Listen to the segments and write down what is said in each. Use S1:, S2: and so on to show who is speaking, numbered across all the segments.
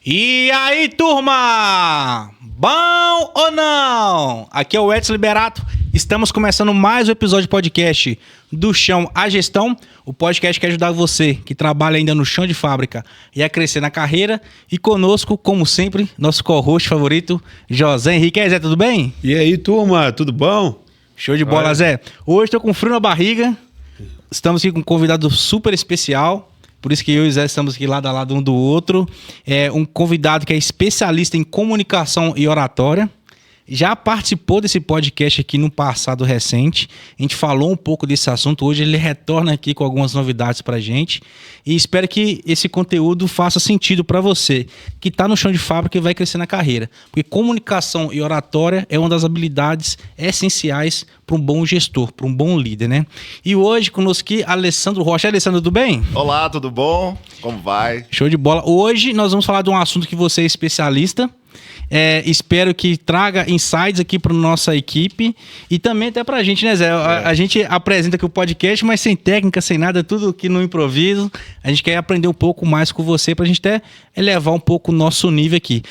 S1: E aí, turma? Bom ou não? Aqui é o Edson Liberato. Estamos começando mais um episódio de podcast do Chão à Gestão, o podcast que ajudar você que trabalha ainda no chão de fábrica e a crescer na carreira. E conosco, como sempre, nosso co-host favorito, José Henrique. E aí, Zé, tudo bem?
S2: E aí, turma, tudo bom?
S1: Show de bola, Zé. Hoje estou com frio na barriga. Estamos aqui com um convidado super especial. Por isso que eu e o Zé estamos aqui lado a lado um do outro. É um convidado que é especialista em comunicação e oratória. Já participou desse podcast aqui no passado recente. A gente falou um pouco desse assunto. Hoje ele retorna aqui com algumas novidades pra gente. E espero que esse conteúdo faça sentido para você que está no chão de fábrica e vai crescer na carreira. Porque comunicação e oratória é uma das habilidades essenciais para um bom gestor, para um bom líder, né? E hoje conosco aqui, Alessandro Rocha. Alessandro, tudo bem?
S3: Olá, tudo bom? Como vai?
S1: Show de bola. Hoje nós vamos falar de um assunto que você é especialista. Espero que traga insights aqui para nossa equipe e também até para a gente, né, Zé? A gente apresenta aqui o podcast, mas sem técnica, sem nada, tudo aqui no improviso. A gente quer aprender um pouco mais com você para a gente até elevar um pouco o nosso nível aqui.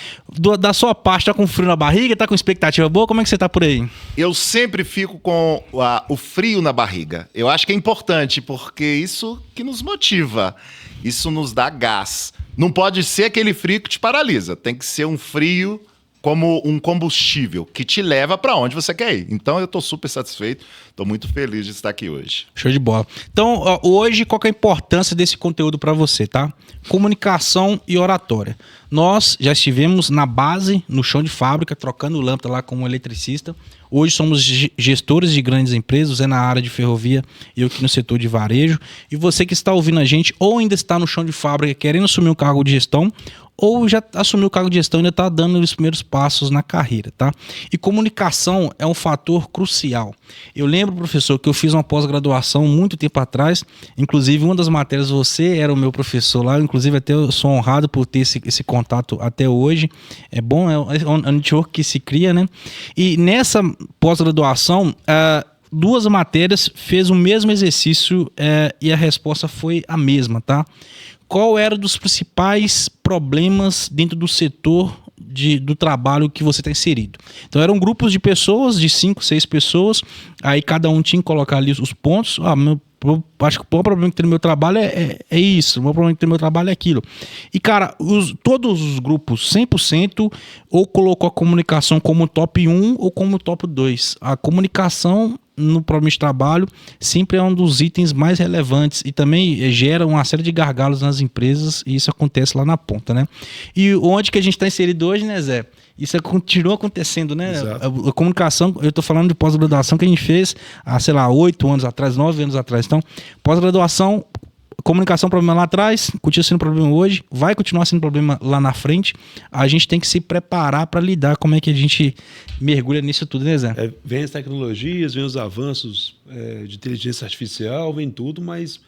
S1: Da sua parte, tá com frio na barriga? Tá com expectativa boa? Como é que você tá por aí?
S3: Eu sempre fico com o frio na barriga. Eu acho que é importante, porque isso que nos motiva. Isso nos dá gás. Não pode ser aquele frio que te paralisa. Tem que ser um frio como um combustível que te leva para onde você quer ir. Então eu estou super satisfeito, estou muito feliz de estar aqui hoje.
S1: Show de bola. Então, hoje, qual que é a importância desse conteúdo para você, tá? Comunicação e oratória. Nós já estivemos na base, no chão de fábrica, trocando lâmpada lá como eletricista. Hoje somos gestores de grandes empresas, na área de ferrovia e eu aqui no setor de varejo. E você que está ouvindo a gente ou ainda está no chão de fábrica querendo assumir um cargo de gestão, ou já assumiu o cargo de gestão e ainda está dando os primeiros passos na carreira, tá? E comunicação é um fator crucial. Eu lembro, professor, que eu fiz uma pós-graduação muito tempo atrás, inclusive uma das matérias você era o meu professor lá, inclusive até eu sou honrado por ter esse contato até hoje. É bom, é um network que se cria, né? E nessa pós-graduação, duas matérias fez o mesmo exercício e a resposta foi a mesma, tá? Qual era dos principais problemas dentro do setor do trabalho que você está inserido? Então eram grupos de pessoas, de 5, 6 pessoas, aí cada um tinha que colocar ali os pontos. Acho que o maior problema que tem no meu trabalho é isso, o maior problema que tem no meu trabalho é aquilo. E cara, todos os grupos, 100%, ou colocou a comunicação como top 1 ou como top 2. A comunicação no problema de trabalho sempre é um dos itens mais relevantes e também gera uma série de gargalos nas empresas e isso acontece lá na ponta, né? E onde que a gente está inserido hoje, né, Zé? Isso continua acontecendo, né? A comunicação, eu estou falando de pós-graduação que a gente fez há, 8 anos atrás, 9 anos atrás. Então, pós-graduação, comunicação, problema lá atrás, continua sendo problema hoje, vai continuar sendo problema lá na frente. A gente tem que se preparar para lidar como é que a gente mergulha nisso tudo, né, Zé?
S2: Vem as tecnologias, vem os avanços de inteligência artificial, vem tudo, mas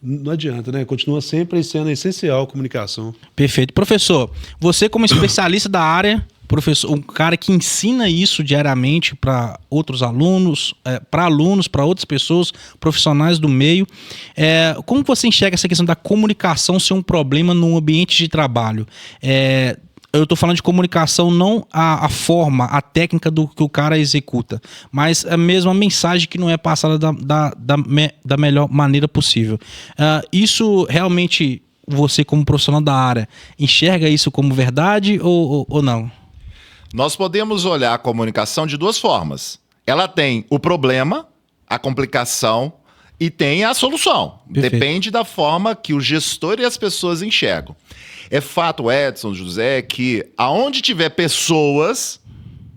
S2: não adianta, né? Continua sempre sendo essencial a comunicação.
S1: Perfeito. Professor, você como especialista da área, professor, um cara que ensina isso diariamente para outros alunos, para outras pessoas, profissionais do meio. Como você enxerga essa questão da comunicação ser um problema no ambiente de trabalho? Eu estou falando de comunicação, não a forma, a técnica do que o cara executa, mas a mesma mensagem que não é passada da melhor maneira possível. Isso realmente, você como profissional da área, enxerga isso como verdade ou não?
S3: Nós podemos olhar a comunicação de duas formas. Ela tem o problema, a complicação e tem a solução.
S1: Perfeito.
S3: Depende da forma que o gestor e as pessoas enxergam. É fato, Edson, José, que aonde tiver pessoas,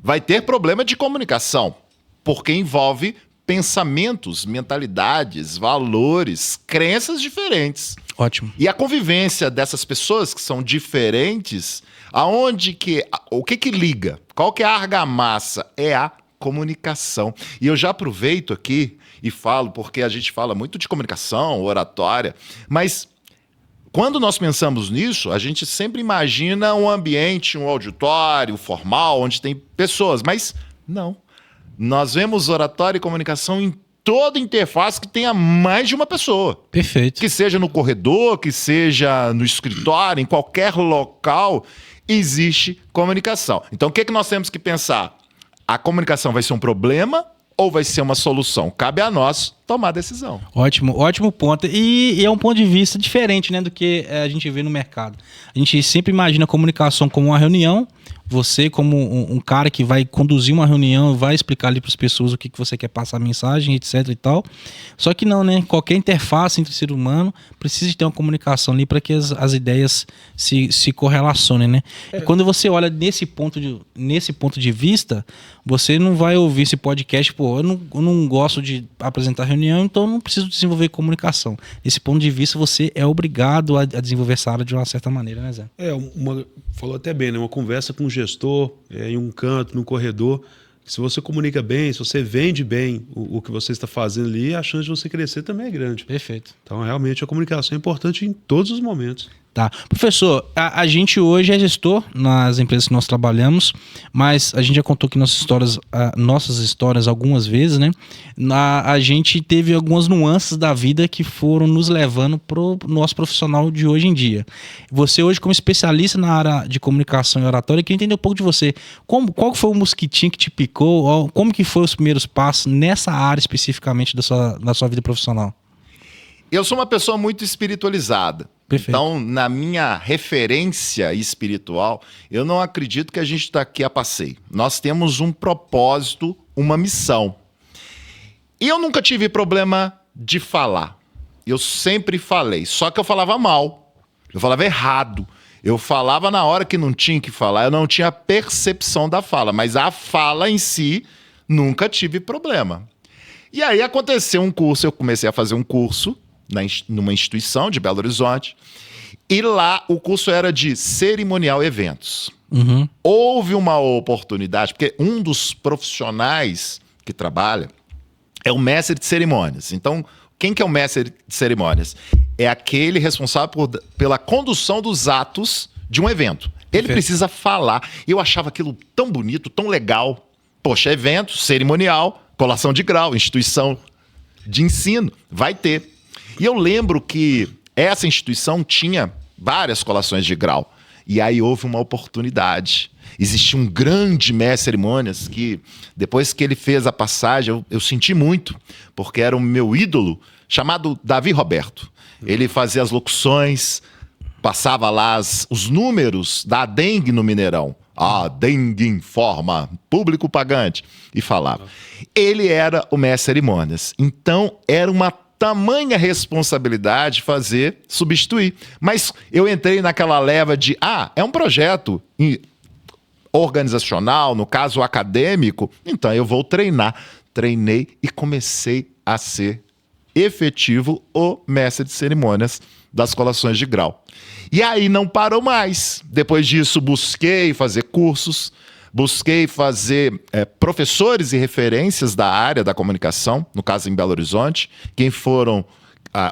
S3: vai ter problema de comunicação, porque envolve pensamentos, mentalidades, valores, crenças diferentes.
S1: Ótimo.
S3: E a convivência dessas pessoas que são diferentes, o que liga? Qual que é a argamassa? É a comunicação. E eu já aproveito aqui e falo, porque a gente fala muito de comunicação, oratória, mas quando nós pensamos nisso, a gente sempre imagina um ambiente, um auditório formal, onde tem pessoas, mas não. Nós vemos oratória e comunicação em toda interface que tenha mais de uma pessoa.
S1: Perfeito.
S3: Que seja no corredor, que seja no escritório, em qualquer local, existe comunicação. Então, o que nós temos que pensar? A comunicação vai ser um problema ou vai ser uma solução? Cabe a nós tomar a decisão.
S1: Ótimo ponto. E é um ponto de vista diferente, né, do que a gente vê no mercado. A gente sempre imagina a comunicação como uma reunião. Você, como um cara que vai conduzir uma reunião, vai explicar ali para as pessoas o que você quer passar a mensagem, etc e tal. Só que não, né? Qualquer interface entre ser humano precisa de ter uma comunicação ali para que as ideias se correlacionem, né? E quando você olha nesse ponto de vista, você não vai ouvir esse podcast, pô, eu não gosto de apresentar reunião, então eu não preciso desenvolver comunicação. Nesse ponto de vista, você é obrigado a desenvolver essa área de uma certa maneira, né, Zé?
S2: Falou até bem, né? Uma conversa com um gestor, em um canto, no corredor. Se você comunica bem, se você vende bem o que você está fazendo ali, a chance de você crescer também é grande.
S1: Perfeito.
S2: Então, realmente, a comunicação é importante em todos os momentos.
S1: Tá. Professor, a gente hoje é gestor nas empresas que nós trabalhamos, mas a gente já contou aqui nossas histórias algumas vezes, né? A gente teve algumas nuances da vida que foram nos levando pro nosso profissional de hoje em dia. Você hoje, como especialista na área de comunicação e oratória, queria entender um pouco de você. Qual foi o mosquitinho que te picou? Como que foram os primeiros passos nessa área especificamente da sua vida profissional?
S3: Eu sou uma pessoa muito espiritualizada.
S1: Perfeito.
S3: Então, na minha referência espiritual, eu não acredito que a gente está aqui a passeio. Nós temos um propósito, uma missão. E eu nunca tive problema de falar. Eu sempre falei, só que eu falava mal. Eu falava errado. Eu falava na hora que não tinha que falar. Eu não tinha percepção da fala, mas a fala em si, nunca tive problema. E aí aconteceu um curso, eu comecei a fazer um curso numa instituição de Belo Horizonte, e lá o curso era de cerimonial eventos.
S1: Uhum.
S3: Houve uma oportunidade, porque um dos profissionais que trabalha é o mestre de cerimônias. Então, quem que é o mestre de cerimônias? É aquele responsável pela condução dos atos de um evento. Ele precisa falar. E eu achava aquilo tão bonito, tão legal. Poxa, evento, cerimonial, colação de grau, instituição de ensino, vai ter. E eu lembro que essa instituição tinha várias colações de grau. E aí houve uma oportunidade. Existia um grande mestre de cerimônias que, depois que ele fez a passagem, eu senti muito, porque era o meu ídolo, chamado Davi Roberto. Ele fazia as locuções, passava lá os números da dengue no Mineirão. A dengue informa, público pagante. E falava. Ele era o mestre de cerimônias. Então, era uma tamanha responsabilidade substituir. Mas eu entrei naquela leva de, é um projeto organizacional, no caso acadêmico, então eu vou treinar. Treinei e comecei a ser efetivo o mestre de cerimônias das colações de grau. E aí não parou mais. Depois disso, busquei fazer cursos, busquei fazer professores e referências da área da comunicação, no caso em Belo Horizonte. Quem foram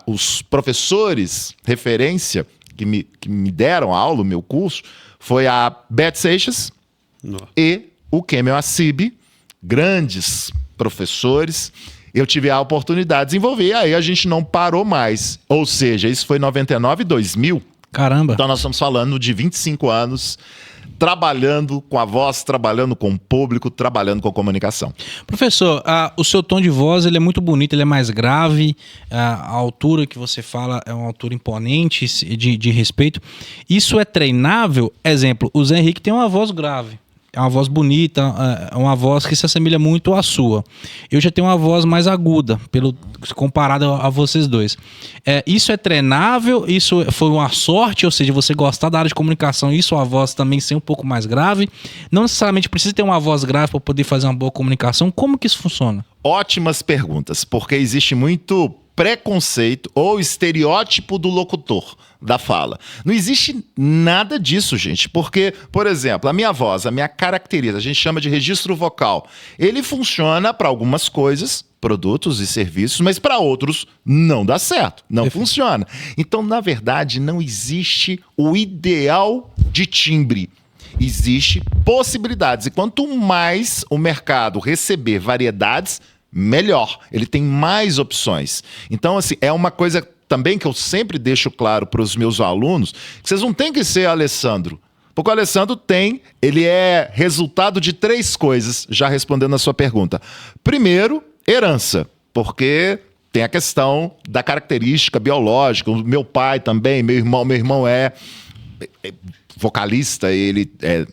S3: os professores referência que me deram aula, o meu curso, foi a Beth Seixas e o Kemel Assib, grandes professores. Eu tive a oportunidade de desenvolver, e aí a gente não parou mais. Ou seja, isso foi em 99 e 2000.
S1: Caramba!
S3: Então nós estamos falando de 25 anos trabalhando com a voz, trabalhando com o público, trabalhando com comunicação.
S1: Professor, o seu tom de voz ele é muito bonito, ele é mais grave, a altura que você fala é uma altura imponente, de respeito. Isso é treinável? Exemplo, o Zé Henrique tem uma voz grave. É uma voz bonita, é uma voz que se assemelha muito à sua. Eu já tenho uma voz mais aguda, comparado a vocês dois. Isso é treinável? Isso foi uma sorte? Ou seja, você gostar da área de comunicação e sua voz também ser um pouco mais grave? Não necessariamente precisa ter uma voz grave para poder fazer uma boa comunicação. Como que isso funciona?
S3: Ótimas perguntas, porque existe muito preconceito ou estereótipo do locutor da fala. Não existe nada disso, gente, porque, por exemplo, a minha voz, a minha característica, a gente chama de registro vocal, ele funciona para algumas coisas, produtos e serviços, mas para outros não dá certo, não funciona. Então, na verdade, não existe o ideal de timbre. Existe possibilidades. E quanto mais o mercado receber variedades, melhor, ele tem mais opções. Então, assim, é uma coisa também que eu sempre deixo claro para os meus alunos, que vocês não têm que ser Alessandro. Porque o Alessandro ele é resultado de 3 coisas, já respondendo a sua pergunta. Primeiro, herança, porque tem a questão da característica biológica. O meu pai também, meu irmão é vocalista, ele é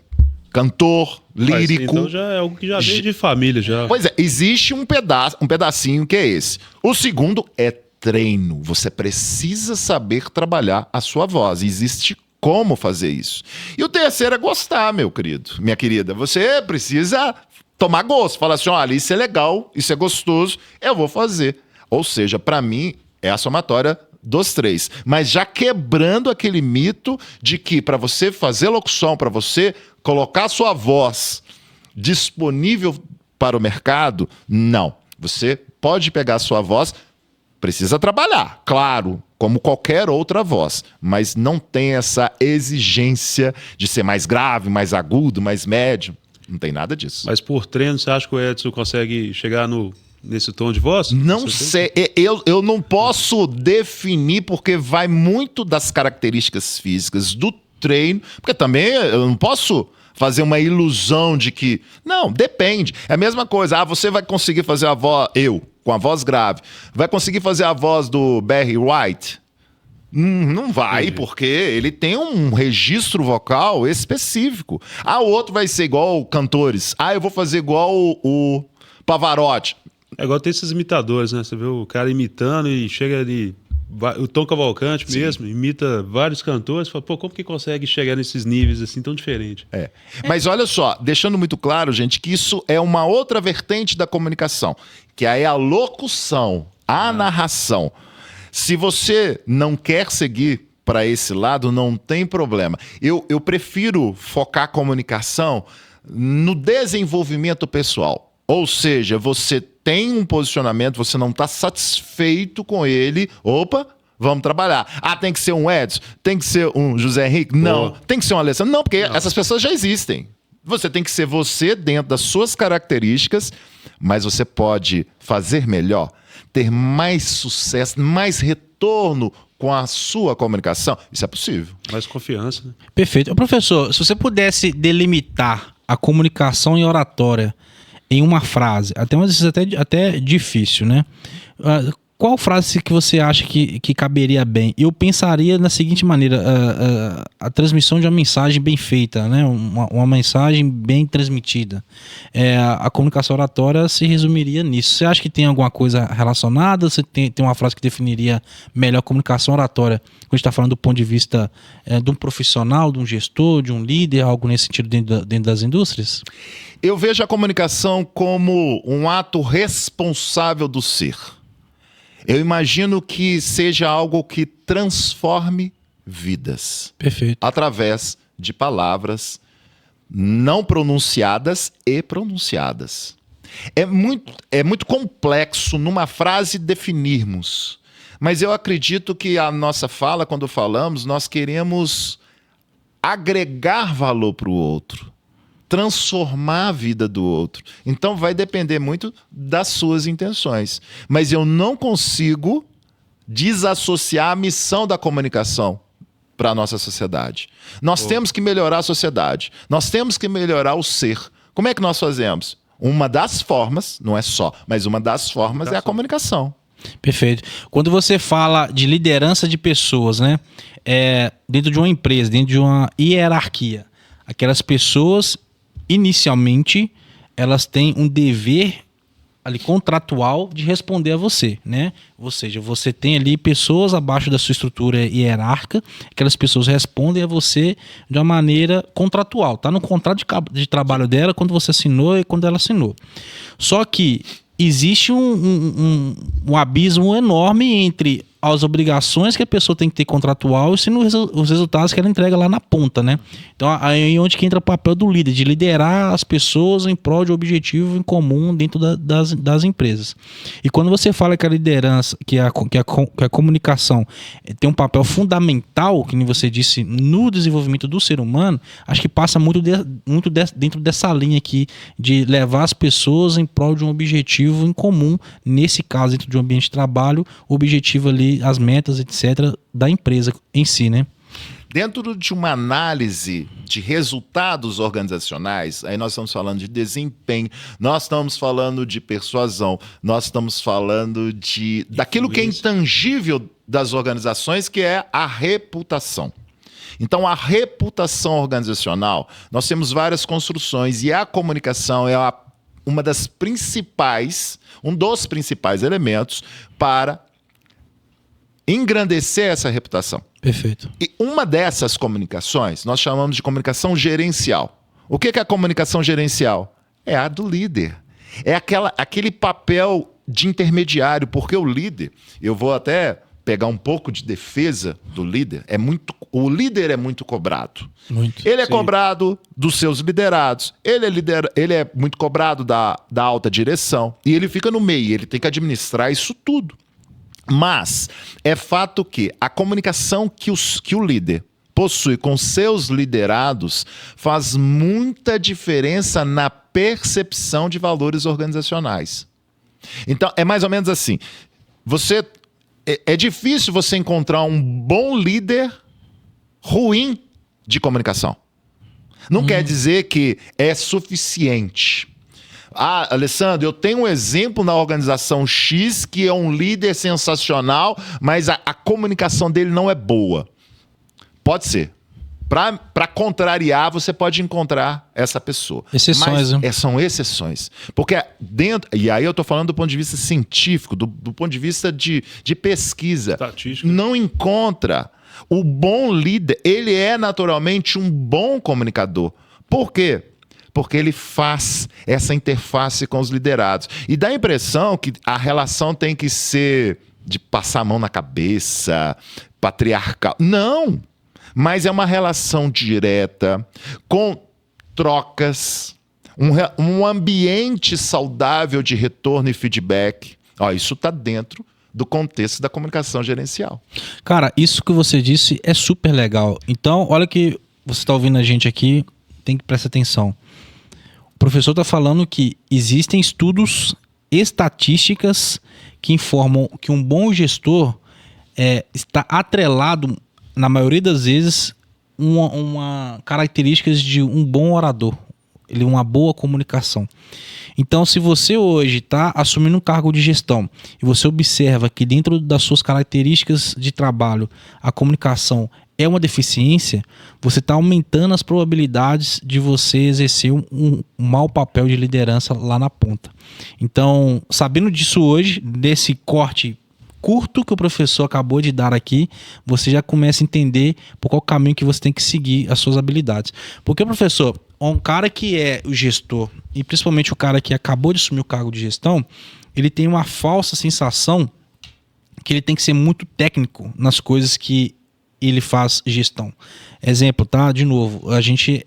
S3: cantor, lírico.
S2: Então já é algo que já vem de família já.
S3: Pois é, existe um pedacinho que é esse. O segundo é treino. Você precisa saber trabalhar a sua voz. Existe como fazer isso. E o terceiro é gostar, meu querido, minha querida. Você precisa tomar gosto. Falar assim, olha, isso é legal, isso é gostoso, eu vou fazer. Ou seja, para mim, é a somatória dos 3. Mas já quebrando aquele mito de que para você fazer locução, para você colocar sua voz disponível para o mercado, não. Você pode pegar a sua voz, precisa trabalhar, claro, como qualquer outra voz, mas não tem essa exigência de ser mais grave, mais agudo, mais médio. Não tem nada disso.
S2: Mas por treino, você acha que o Edson consegue chegar nesse tom de voz?
S3: Não sei, eu não posso definir porque vai muito das características físicas do treino, porque também eu não posso fazer uma ilusão de que... Não, depende. É a mesma coisa. Você vai conseguir fazer a voz... com a voz grave, vai conseguir fazer a voz do Barry White? Não vai, porque ele tem um registro vocal específico. O outro vai ser igual cantores. Eu vou fazer igual o Pavarotti.
S2: É igual tem esses imitadores, né? Você vê o cara imitando e chega ali... O Tom Cavalcante mesmo imita vários cantores. Fala, como que consegue chegar nesses níveis assim tão diferentes?
S3: Mas olha só, deixando muito claro, gente, que isso é uma outra vertente da comunicação, que aí é a locução, a narração. Se você não quer seguir para esse lado, não tem problema. Eu prefiro focar a comunicação no desenvolvimento pessoal. Ou seja, você tem um posicionamento, você não está satisfeito com ele, vamos trabalhar. Tem que ser um Edson? Tem que ser um José Henrique? Não. Tem que ser um Alessandro? Não, porque essas pessoas já existem. Você tem que ser você dentro das suas características, mas você pode fazer melhor, ter mais sucesso, mais retorno com a sua comunicação. Isso é possível.
S2: Mais confiança, né?
S1: Perfeito. Professor, se você pudesse delimitar a comunicação e oratória em uma frase, até um exercício até difícil, né? Qual frase que você acha que caberia bem? Eu pensaria na seguinte maneira, a transmissão de uma mensagem bem feita, né? Uma mensagem bem transmitida. A comunicação oratória se resumiria nisso. Você acha que tem alguma coisa relacionada? Você tem uma frase que definiria melhor a comunicação oratória? Quando a gente está falando do ponto de vista de um profissional, de um gestor, de um líder, algo nesse sentido dentro das indústrias?
S3: Eu vejo a comunicação como um ato responsável do ser. Eu imagino que seja algo que transforme vidas.
S1: Perfeito.
S3: Através de palavras não pronunciadas e pronunciadas. É muito complexo numa frase definirmos. Mas eu acredito que a nossa fala, quando falamos, nós queremos agregar valor para o outro. Transformar a vida do outro. Então vai depender muito das suas intenções. Mas eu não consigo desassociar a missão da comunicação para a nossa sociedade. Nós temos que melhorar a sociedade. Nós temos que melhorar o ser. Como é que nós fazemos? Uma das formas, não é só, mas uma das formas é a comunicação.
S1: Perfeito. Quando você fala de liderança de pessoas, né? Dentro de uma empresa, dentro de uma hierarquia, aquelas pessoas... Inicialmente, elas têm um dever ali contratual de responder a você, né? Ou seja, você tem ali pessoas abaixo da sua estrutura hierárquica, aquelas pessoas respondem a você de uma maneira contratual, tá no contrato de trabalho dela quando você assinou e quando ela assinou. Só que existe um abismo enorme entre as obrigações que a pessoa tem que ter contratual e sim os resultados que ela entrega lá na ponta, né? Então, aí é onde que entra o papel do líder, de liderar as pessoas em prol de um objetivo em comum dentro das empresas. E quando você fala que a liderança, que a comunicação tem um papel fundamental, que nem você disse, no desenvolvimento do ser humano, acho que passa muito dentro dessa linha aqui de levar as pessoas em prol de um objetivo em comum, nesse caso, dentro de um ambiente de trabalho, o objetivo ali, as metas, etc., da empresa em si, né?
S3: Dentro de uma análise de resultados organizacionais, aí nós estamos falando de desempenho, nós estamos falando de persuasão, nós estamos falando daquilo que é intangível das organizações, que é a reputação. Então, a reputação organizacional, nós temos várias construções e a comunicação é um dos principais elementos para engrandecer essa reputação.
S1: Perfeito.
S3: E uma dessas comunicações, nós chamamos de comunicação gerencial. O que é a comunicação gerencial? É a do líder. É aquele papel de intermediário, porque o líder, eu vou até pegar um pouco de defesa do líder, o líder é muito cobrado.
S1: Muito.
S3: Ele é cobrado dos seus liderados, ele é muito cobrado da alta direção, e ele fica no meio, ele tem que administrar isso tudo. Mas é fato que a comunicação que o líder possui com seus liderados faz muita diferença na percepção de valores organizacionais. Então, é mais ou menos assim. É difícil você encontrar um bom líder ruim de comunicação. Não quer dizer que é suficiente. Ah, Alessandro, eu tenho um exemplo na organização X que é um líder sensacional, mas a comunicação dele não é boa. Pode ser. Para contrariar, você pode encontrar essa pessoa.
S1: Exceções, né?
S3: São exceções. Porque e aí eu estou falando do ponto de vista científico, do ponto de vista de pesquisa.
S2: Estatística.
S3: Não encontra. O bom líder, ele é naturalmente um bom comunicador. Por quê? Porque ele faz essa interface com os liderados. E dá a impressão que a relação tem que ser de passar a mão na cabeça, patriarcal. Não! Mas é uma relação direta, com trocas, um ambiente saudável de retorno e feedback. Isso está dentro do contexto da comunicação gerencial.
S1: Cara, isso que você disse é super legal. Então, olha que você está ouvindo a gente aqui, tem que prestar atenção. O professor está falando que existem estudos, estatísticas que informam que um bom gestor está atrelado, na maioria das vezes, uma características de um bom orador, uma boa comunicação. Então, se você hoje está assumindo um cargo de gestão e você observa que dentro das suas características de trabalho a comunicação é uma deficiência, você está aumentando as probabilidades de você exercer um mau papel de liderança lá na ponta. Então, sabendo disso hoje, desse corte curto que o professor acabou de dar aqui, você já começa a entender por qual caminho que você tem que seguir as suas habilidades. Porque, professor, um cara que é o gestor, e principalmente o cara que acabou de assumir o cargo de gestão, ele tem uma falsa sensação que ele tem que ser muito técnico nas coisas que ele faz gestão. Exemplo, tá? De novo, a gente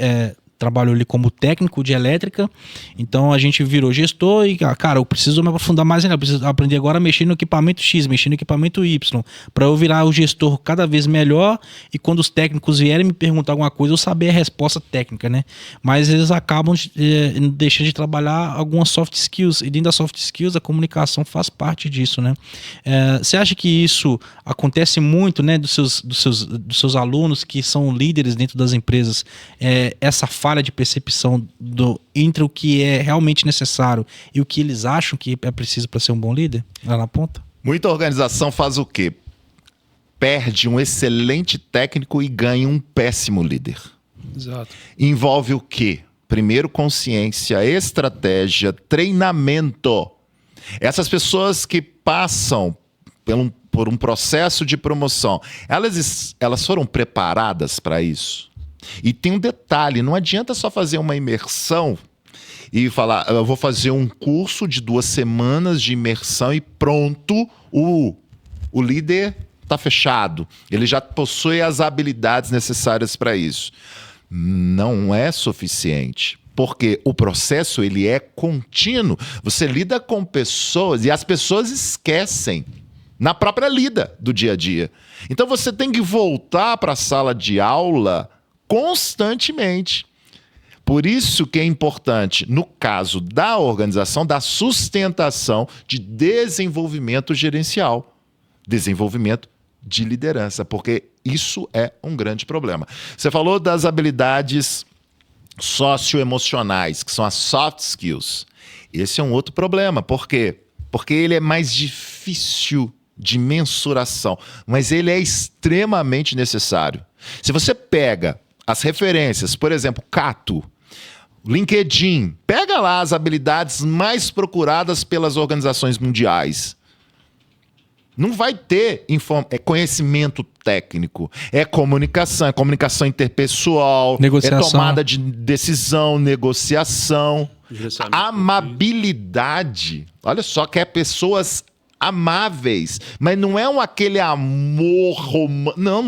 S1: trabalhou ali como técnico de elétrica, então a gente virou gestor e, cara, eu preciso me aprofundar mais ainda, eu preciso aprender agora a mexer no equipamento X, mexer no equipamento Y, para eu virar o gestor cada vez melhor e quando os técnicos vierem me perguntar alguma coisa, eu saber a resposta técnica, né? Mas eles acabam deixando de trabalhar algumas soft skills, e dentro das soft skills a comunicação faz parte disso, né? Você acha que isso acontece muito, né, dos seus alunos que são líderes dentro das empresas, essa falha de percepção entre o que é realmente necessário e o que eles acham que é preciso para ser um bom líder lá na ponta?
S3: Muita organização faz o quê? Perde um excelente técnico e ganha um péssimo líder.
S2: Exato.
S3: Envolve o quê? Primeiro, consciência, estratégia, treinamento. Essas pessoas que passam por um processo de promoção, elas foram preparadas para isso? E tem um detalhe, não adianta só fazer uma imersão e falar, eu vou fazer um curso de 2 semanas de imersão e pronto, o líder tá fechado, ele já possui as habilidades necessárias para isso. Não é suficiente. Porque o processo ele é contínuo. Você lida com pessoas e as pessoas esquecem na própria lida do dia a dia. Então você tem que voltar para a sala de aula constantemente. Por isso que é importante, no caso da organização, da sustentação de desenvolvimento gerencial, desenvolvimento de liderança, porque isso é um grande problema. Você falou das habilidades socioemocionais, que são as soft skills. Esse é um outro problema. Por quê? Porque ele é mais difícil de mensuração, mas ele é extremamente necessário. Se você pega as referências, por exemplo, Cato, LinkedIn, pega lá as habilidades mais procuradas pelas organizações mundiais. Não vai ter conhecimento técnico. É comunicação interpessoal,
S1: negociação.
S3: É tomada de decisão, negociação, amabilidade. Olha só, que é pessoas amáveis, mas não é aquele amor romântico. Não,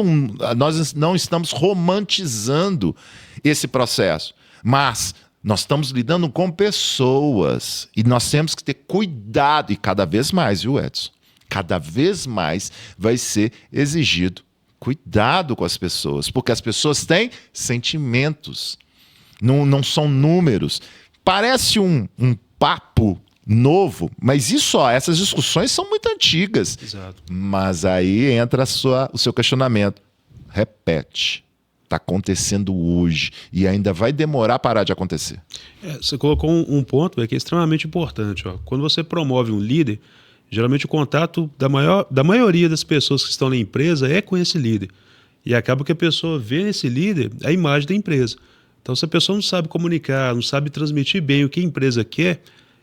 S3: nós não estamos romantizando esse processo, mas nós estamos lidando com pessoas e nós temos que ter cuidado, e cada vez mais, viu, Edson? Cada vez mais vai ser exigido cuidado com as pessoas, porque as pessoas têm sentimentos, não são números. Parece um papo novo, mas essas discussões são muito antigas.
S2: Exato.
S3: Mas aí entra o seu questionamento. Repete. Está acontecendo hoje e ainda vai demorar a parar de acontecer.
S2: Você colocou um ponto que é extremamente importante. Ó. Quando você promove um líder, geralmente o contato da maioria das pessoas que estão na empresa é com esse líder. E acaba que a pessoa vê nesse líder a imagem da empresa. Então, se a pessoa não sabe comunicar, não sabe transmitir bem o que a empresa quer,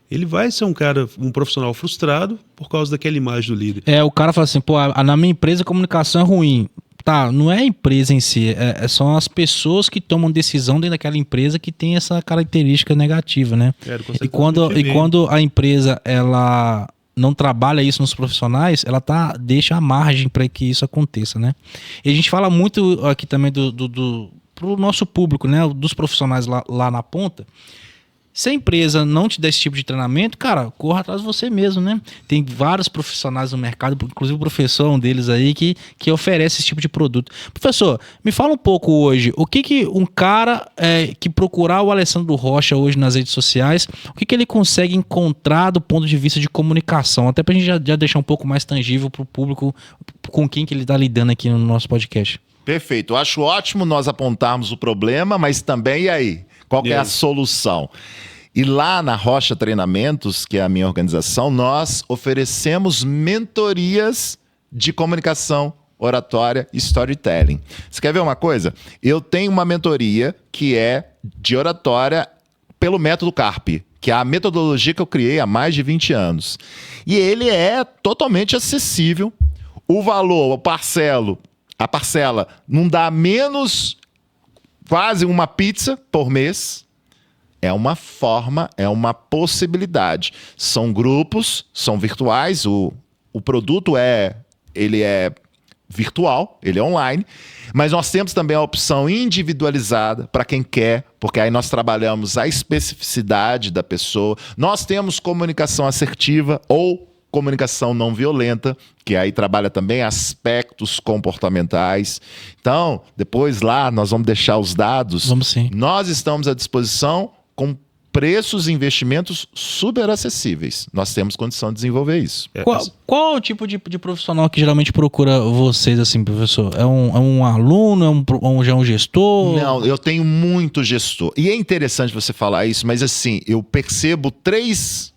S2: ele vai ser um profissional frustrado por causa daquela imagem do líder.
S1: O cara fala assim, na minha empresa a comunicação é ruim. Tá, não é a empresa em si, são as pessoas que tomam decisão dentro daquela empresa que tem essa característica negativa, né? E quando a empresa, ela não trabalha isso nos profissionais, ela deixa a margem para que isso aconteça, né? E a gente fala muito aqui também pro nosso público, né? Dos profissionais lá na ponta. Se a empresa não te der esse tipo de treinamento, cara, corra atrás de você mesmo, né? Tem vários profissionais no mercado, inclusive o professor é um deles aí, que oferece esse tipo de produto. Professor, me fala um pouco hoje, o que um cara que procurar o Alessandro Rocha hoje nas redes sociais, o que ele consegue encontrar do ponto de vista de comunicação? Até pra gente já deixar um pouco mais tangível pro público com quem que ele tá lidando aqui no nosso podcast.
S3: Perfeito. Eu acho ótimo nós apontarmos o problema, mas também, e aí? Qual que é a solução? E lá na Rocha Treinamentos, que é a minha organização, nós oferecemos mentorias de comunicação, oratória e storytelling. Você quer ver uma coisa? Eu tenho uma mentoria que é de oratória pelo método CARP, que é a metodologia que eu criei há mais de 20 anos. E ele é totalmente acessível. O valor, a parcela não dá menos quase uma pizza por mês. É uma forma, é uma possibilidade. São grupos, são virtuais, o produto ele é virtual, ele é online, mas nós temos também a opção individualizada para quem quer, porque aí nós trabalhamos a especificidade da pessoa. Nós temos comunicação assertiva ou comunicação não violenta, que aí trabalha também aspectos comportamentais. Então, depois lá nós vamos deixar os dados.
S1: Vamos sim.
S3: Nós estamos à disposição com preços e investimentos super acessíveis. Nós temos condição de desenvolver isso.
S1: Qual o tipo de profissional que geralmente procura vocês, assim, professor? É um aluno? Já um gestor?
S3: Não, eu tenho muito gestor. E é interessante você falar isso, mas assim, eu percebo três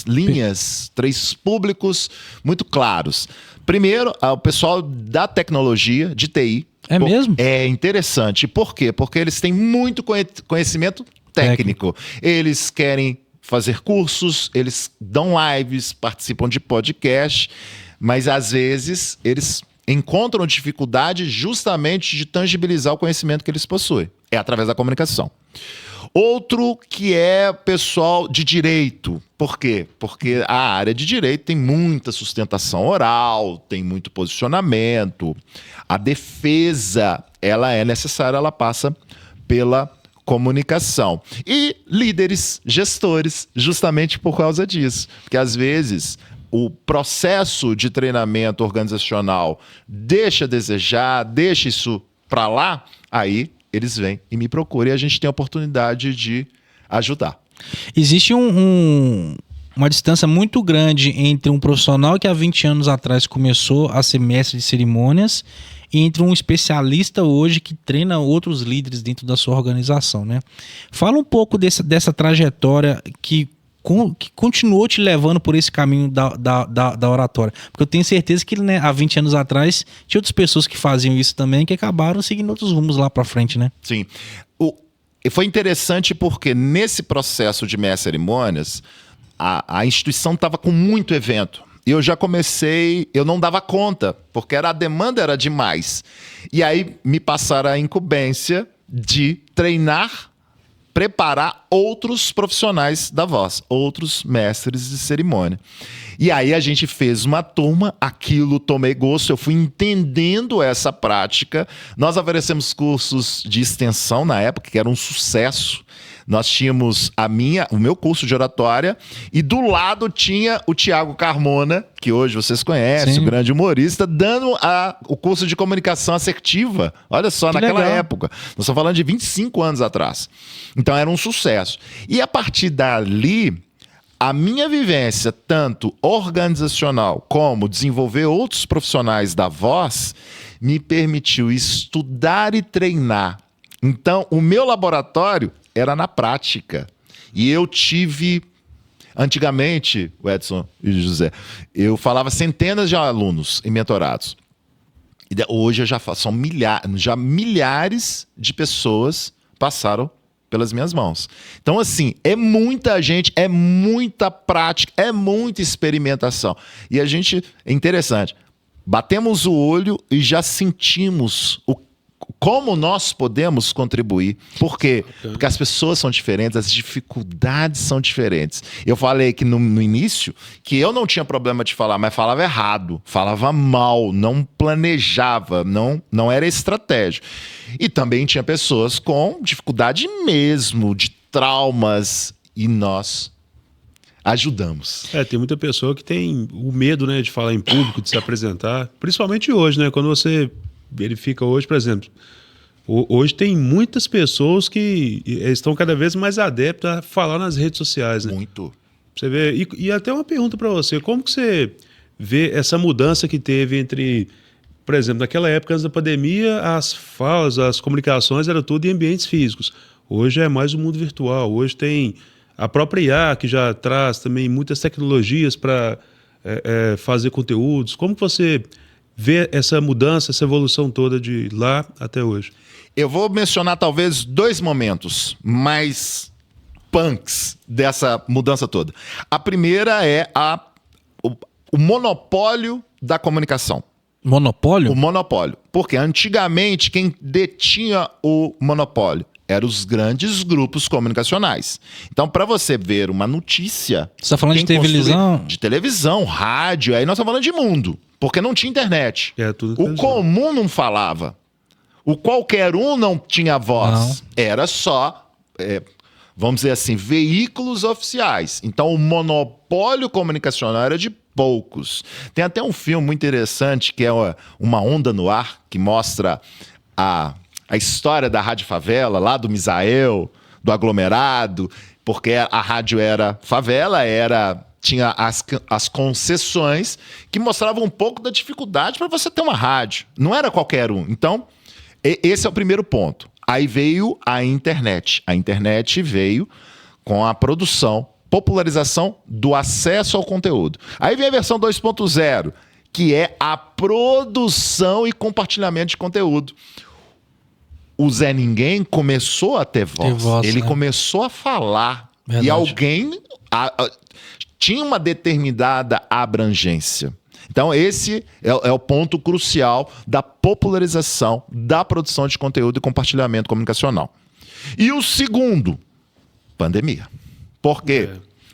S3: linhas, três públicos muito claros. Primeiro, o pessoal da tecnologia, de TI.
S1: É mesmo?
S3: É interessante. Por quê? Porque eles têm muito conhecimento técnico. Eles querem fazer cursos, eles dão lives, participam de podcast, mas às vezes eles encontram dificuldade justamente de tangibilizar o conhecimento que eles possuem. É através da comunicação. Outro que é pessoal de direito. Por quê? Porque a área de direito tem muita sustentação oral, tem muito posicionamento. A defesa, ela é necessária, ela passa pela comunicação. E líderes, gestores, justamente por causa disso. Porque às vezes o processo de treinamento organizacional deixa a desejar, deixa isso para lá, aí eles vêm e me procuram e a gente tem a oportunidade de ajudar.
S1: Existe uma distância muito grande entre um profissional que há 20 anos atrás começou a ser mestre de cerimônias e entre um especialista hoje que treina outros líderes dentro da sua organização, né? Fala um pouco dessa trajetória que continuou te levando por esse caminho da oratória. Porque eu tenho certeza que, né, há 20 anos atrás tinha outras pessoas que faziam isso também que acabaram seguindo outros rumos lá para frente, né?
S3: Sim. E foi interessante porque nesse processo de mestre cerimônias, a instituição estava com muito evento. E eu já comecei, eu não dava conta, porque a demanda era demais. E aí me passaram a incumbência de treinar, preparar outros profissionais da voz, outros mestres de cerimônia. E aí a gente fez uma turma, aquilo tomei gosto, eu fui entendendo essa prática. Nós oferecemos cursos de extensão na época, que era um sucesso. Nós tínhamos o meu curso de oratória e do lado tinha o Tiago Carmona, que hoje vocês conhecem, o grande humorista, dando o curso de comunicação assertiva. Olha só, que naquela legal. Época. Nós estamos falando de 25 anos atrás. Então era um sucesso. E a partir dali, a minha vivência, tanto organizacional como desenvolver outros profissionais da voz, me permitiu estudar e treinar. Então, o meu laboratório era na prática. E eu tive, antigamente, o Edson e o José, eu falava centenas de alunos em mentorados. E hoje eu já faço, são milhares de pessoas passaram pelas minhas mãos. Então, assim, é muita gente, é muita prática, é muita experimentação. E a gente, é interessante, batemos o olho e já sentimos como nós podemos contribuir. Por quê? Porque as pessoas são diferentes, as dificuldades são diferentes. Eu falei que no início que eu não tinha problema de falar, mas falava errado, falava mal, não planejava, não era estratégico. E também tinha pessoas com dificuldade mesmo, de traumas, e nós ajudamos.
S2: Tem muita pessoa que tem o medo, né, de falar em público, de se apresentar, principalmente hoje, né, quando você verifica hoje, por exemplo, hoje tem muitas pessoas que estão cada vez mais adeptas a falar nas redes sociais, né?
S3: Muito.
S2: Você vê, e até uma pergunta para você, como que você vê essa mudança que teve entre, por exemplo, naquela época, antes da pandemia, as falas, as comunicações eram tudo em ambientes físicos. Hoje é mais o mundo virtual, hoje tem a própria IA que já traz também muitas tecnologias para fazer conteúdos. Como que você vê essa mudança, essa evolução toda de lá até hoje?
S3: Eu vou mencionar talvez 2 momentos mais punks dessa mudança toda. A primeira é o monopólio da comunicação.
S1: Monopólio?
S3: O monopólio. Porque antigamente quem detinha o monopólio eram os grandes grupos comunicacionais. Então, para você ver uma notícia...
S1: Você está falando de televisão?
S3: De televisão, rádio, aí nós estamos falando de mundo. Porque não tinha internet. O comum não falava. O qualquer um não tinha voz. Não. Era só, vamos dizer assim, veículos oficiais. Então, o monopólio comunicacional era de poucos. Tem até um filme muito interessante, que é Uma Onda no Ar, que mostra a história da Rádio Favela, lá do Misael, do aglomerado, porque a rádio era favela, tinha as concessões que mostravam um pouco da dificuldade para você ter uma rádio. Não era qualquer um. Então, esse é o primeiro ponto. Aí veio a internet. A internet veio com a produção, popularização do acesso ao conteúdo. Aí vem a versão 2.0, que é a produção e compartilhamento de conteúdo. O Zé Ninguém começou a ter voz. Ele começou a falar. Verdade. E alguém tinha uma determinada abrangência. Então esse é o ponto crucial da popularização da produção de conteúdo e compartilhamento comunicacional. E o segundo, Pandemia. Por quê?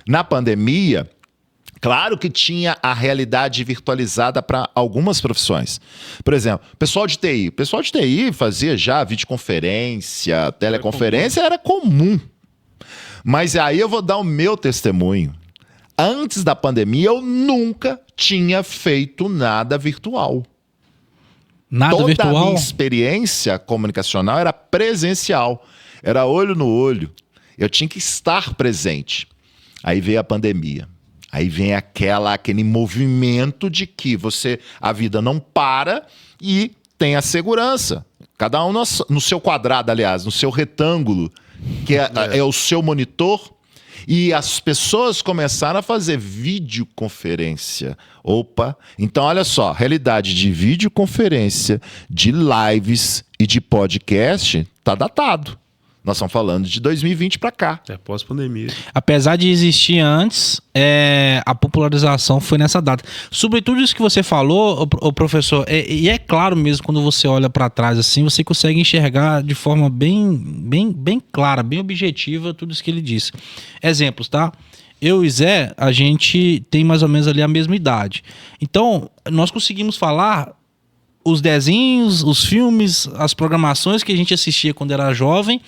S3: Na pandemia, claro que tinha a realidade virtualizada para algumas profissões. Por exemplo, pessoal de TI. O pessoal de TI fazia já videoconferência, teleconferência, era comum. Mas aí eu vou dar o meu testemunho. Antes da pandemia, eu nunca tinha feito nada virtual.
S1: Nada
S3: Toda
S1: virtual?
S3: a minha experiência comunicacional era presencial. Era olho no olho. Eu tinha que estar presente. Aí veio a pandemia. Aí vem aquele movimento de que a vida não para e tem a segurança. Cada um no seu quadrado, aliás, no seu retângulo, que é o seu monitor. E as pessoas começaram a fazer videoconferência. Opa! Então, olha só, realidade de videoconferência, de lives e de podcast tá datado. Nós estamos falando de 2020 para cá.
S2: É pós-pandemia.
S1: Apesar de existir antes, a popularização foi nessa data. Sobretudo isso que você falou, o professor, e é claro mesmo, quando você olha para trás assim, você consegue enxergar de forma bem clara, bem objetiva tudo isso que ele disse. Exemplos, tá? Eu e Zé, a gente tem mais ou menos ali a mesma idade. Então, nós conseguimos falar os desenhos, os filmes, as programações que a gente assistia quando era jovem.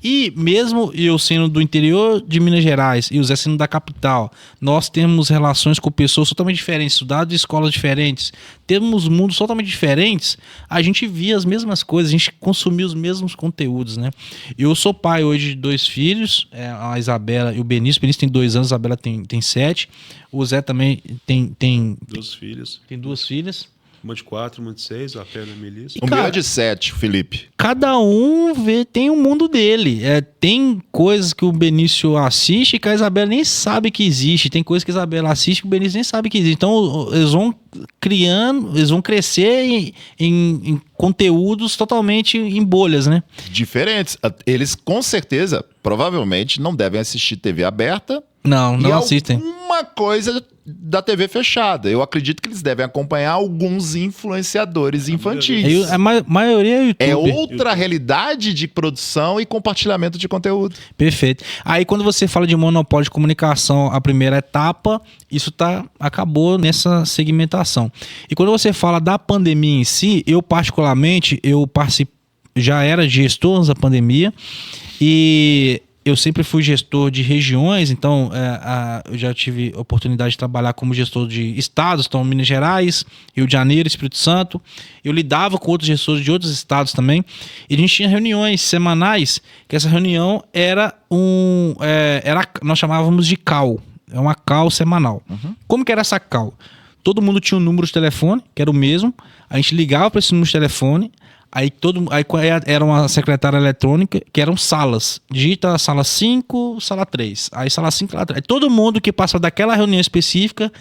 S1: E mesmo eu sendo do interior de Minas Gerais e o Zé sendo da capital, nós temos relações com pessoas totalmente diferentes, estudados em escolas diferentes, temos mundos totalmente diferentes, a gente via as mesmas coisas, a gente consumia os mesmos conteúdos, né? Eu sou pai hoje de 2 filhos, a Isabela e o Benício. O Benício tem 2 anos, a Isabela tem 7. O Zé também tem
S2: 2 filhas.
S1: Tem 2 filhas.
S2: Uma de 4, uma de 6, a Pena e a Melissa.
S3: O meu é de 7, Felipe.
S1: Cada um tem um mundo dele. Tem coisas que o Benício assiste que a Isabela nem sabe que existe. Tem coisas que a Isabela assiste que o Benício nem sabe que existe. Então, eles vão criando, eles vão crescer em conteúdos totalmente em bolhas, né?
S3: Diferentes. Eles, com certeza, provavelmente, não devem assistir TV aberta.
S1: Não assistem.
S3: Alguma coisa da TV fechada. Eu acredito que eles devem acompanhar alguns influenciadores infantis.
S1: A maioria é YouTube.
S3: É outra realidade de produção e compartilhamento de conteúdo.
S1: Perfeito. Aí quando você fala de monopólio de comunicação, a primeira etapa, isso acabou nessa segmentação. E quando você fala da pandemia em si, eu particularmente, já era gestor antes da pandemia e eu sempre fui gestor de regiões, então eu já tive oportunidade de trabalhar como gestor de estados, então Minas Gerais, Rio de Janeiro, Espírito Santo. Eu lidava com outros gestores de outros estados também. E a gente tinha reuniões semanais, que essa reunião nós chamávamos de call. É uma call semanal. Uhum. Como que era essa call? Todo mundo tinha um número de telefone, que era o mesmo. A gente ligava para esse número de telefone. Aí era uma secretária eletrônica, que eram salas. Digita sala 5, sala 3. Aí sala 5, sala 3. Aí todo mundo que passava daquela reunião específica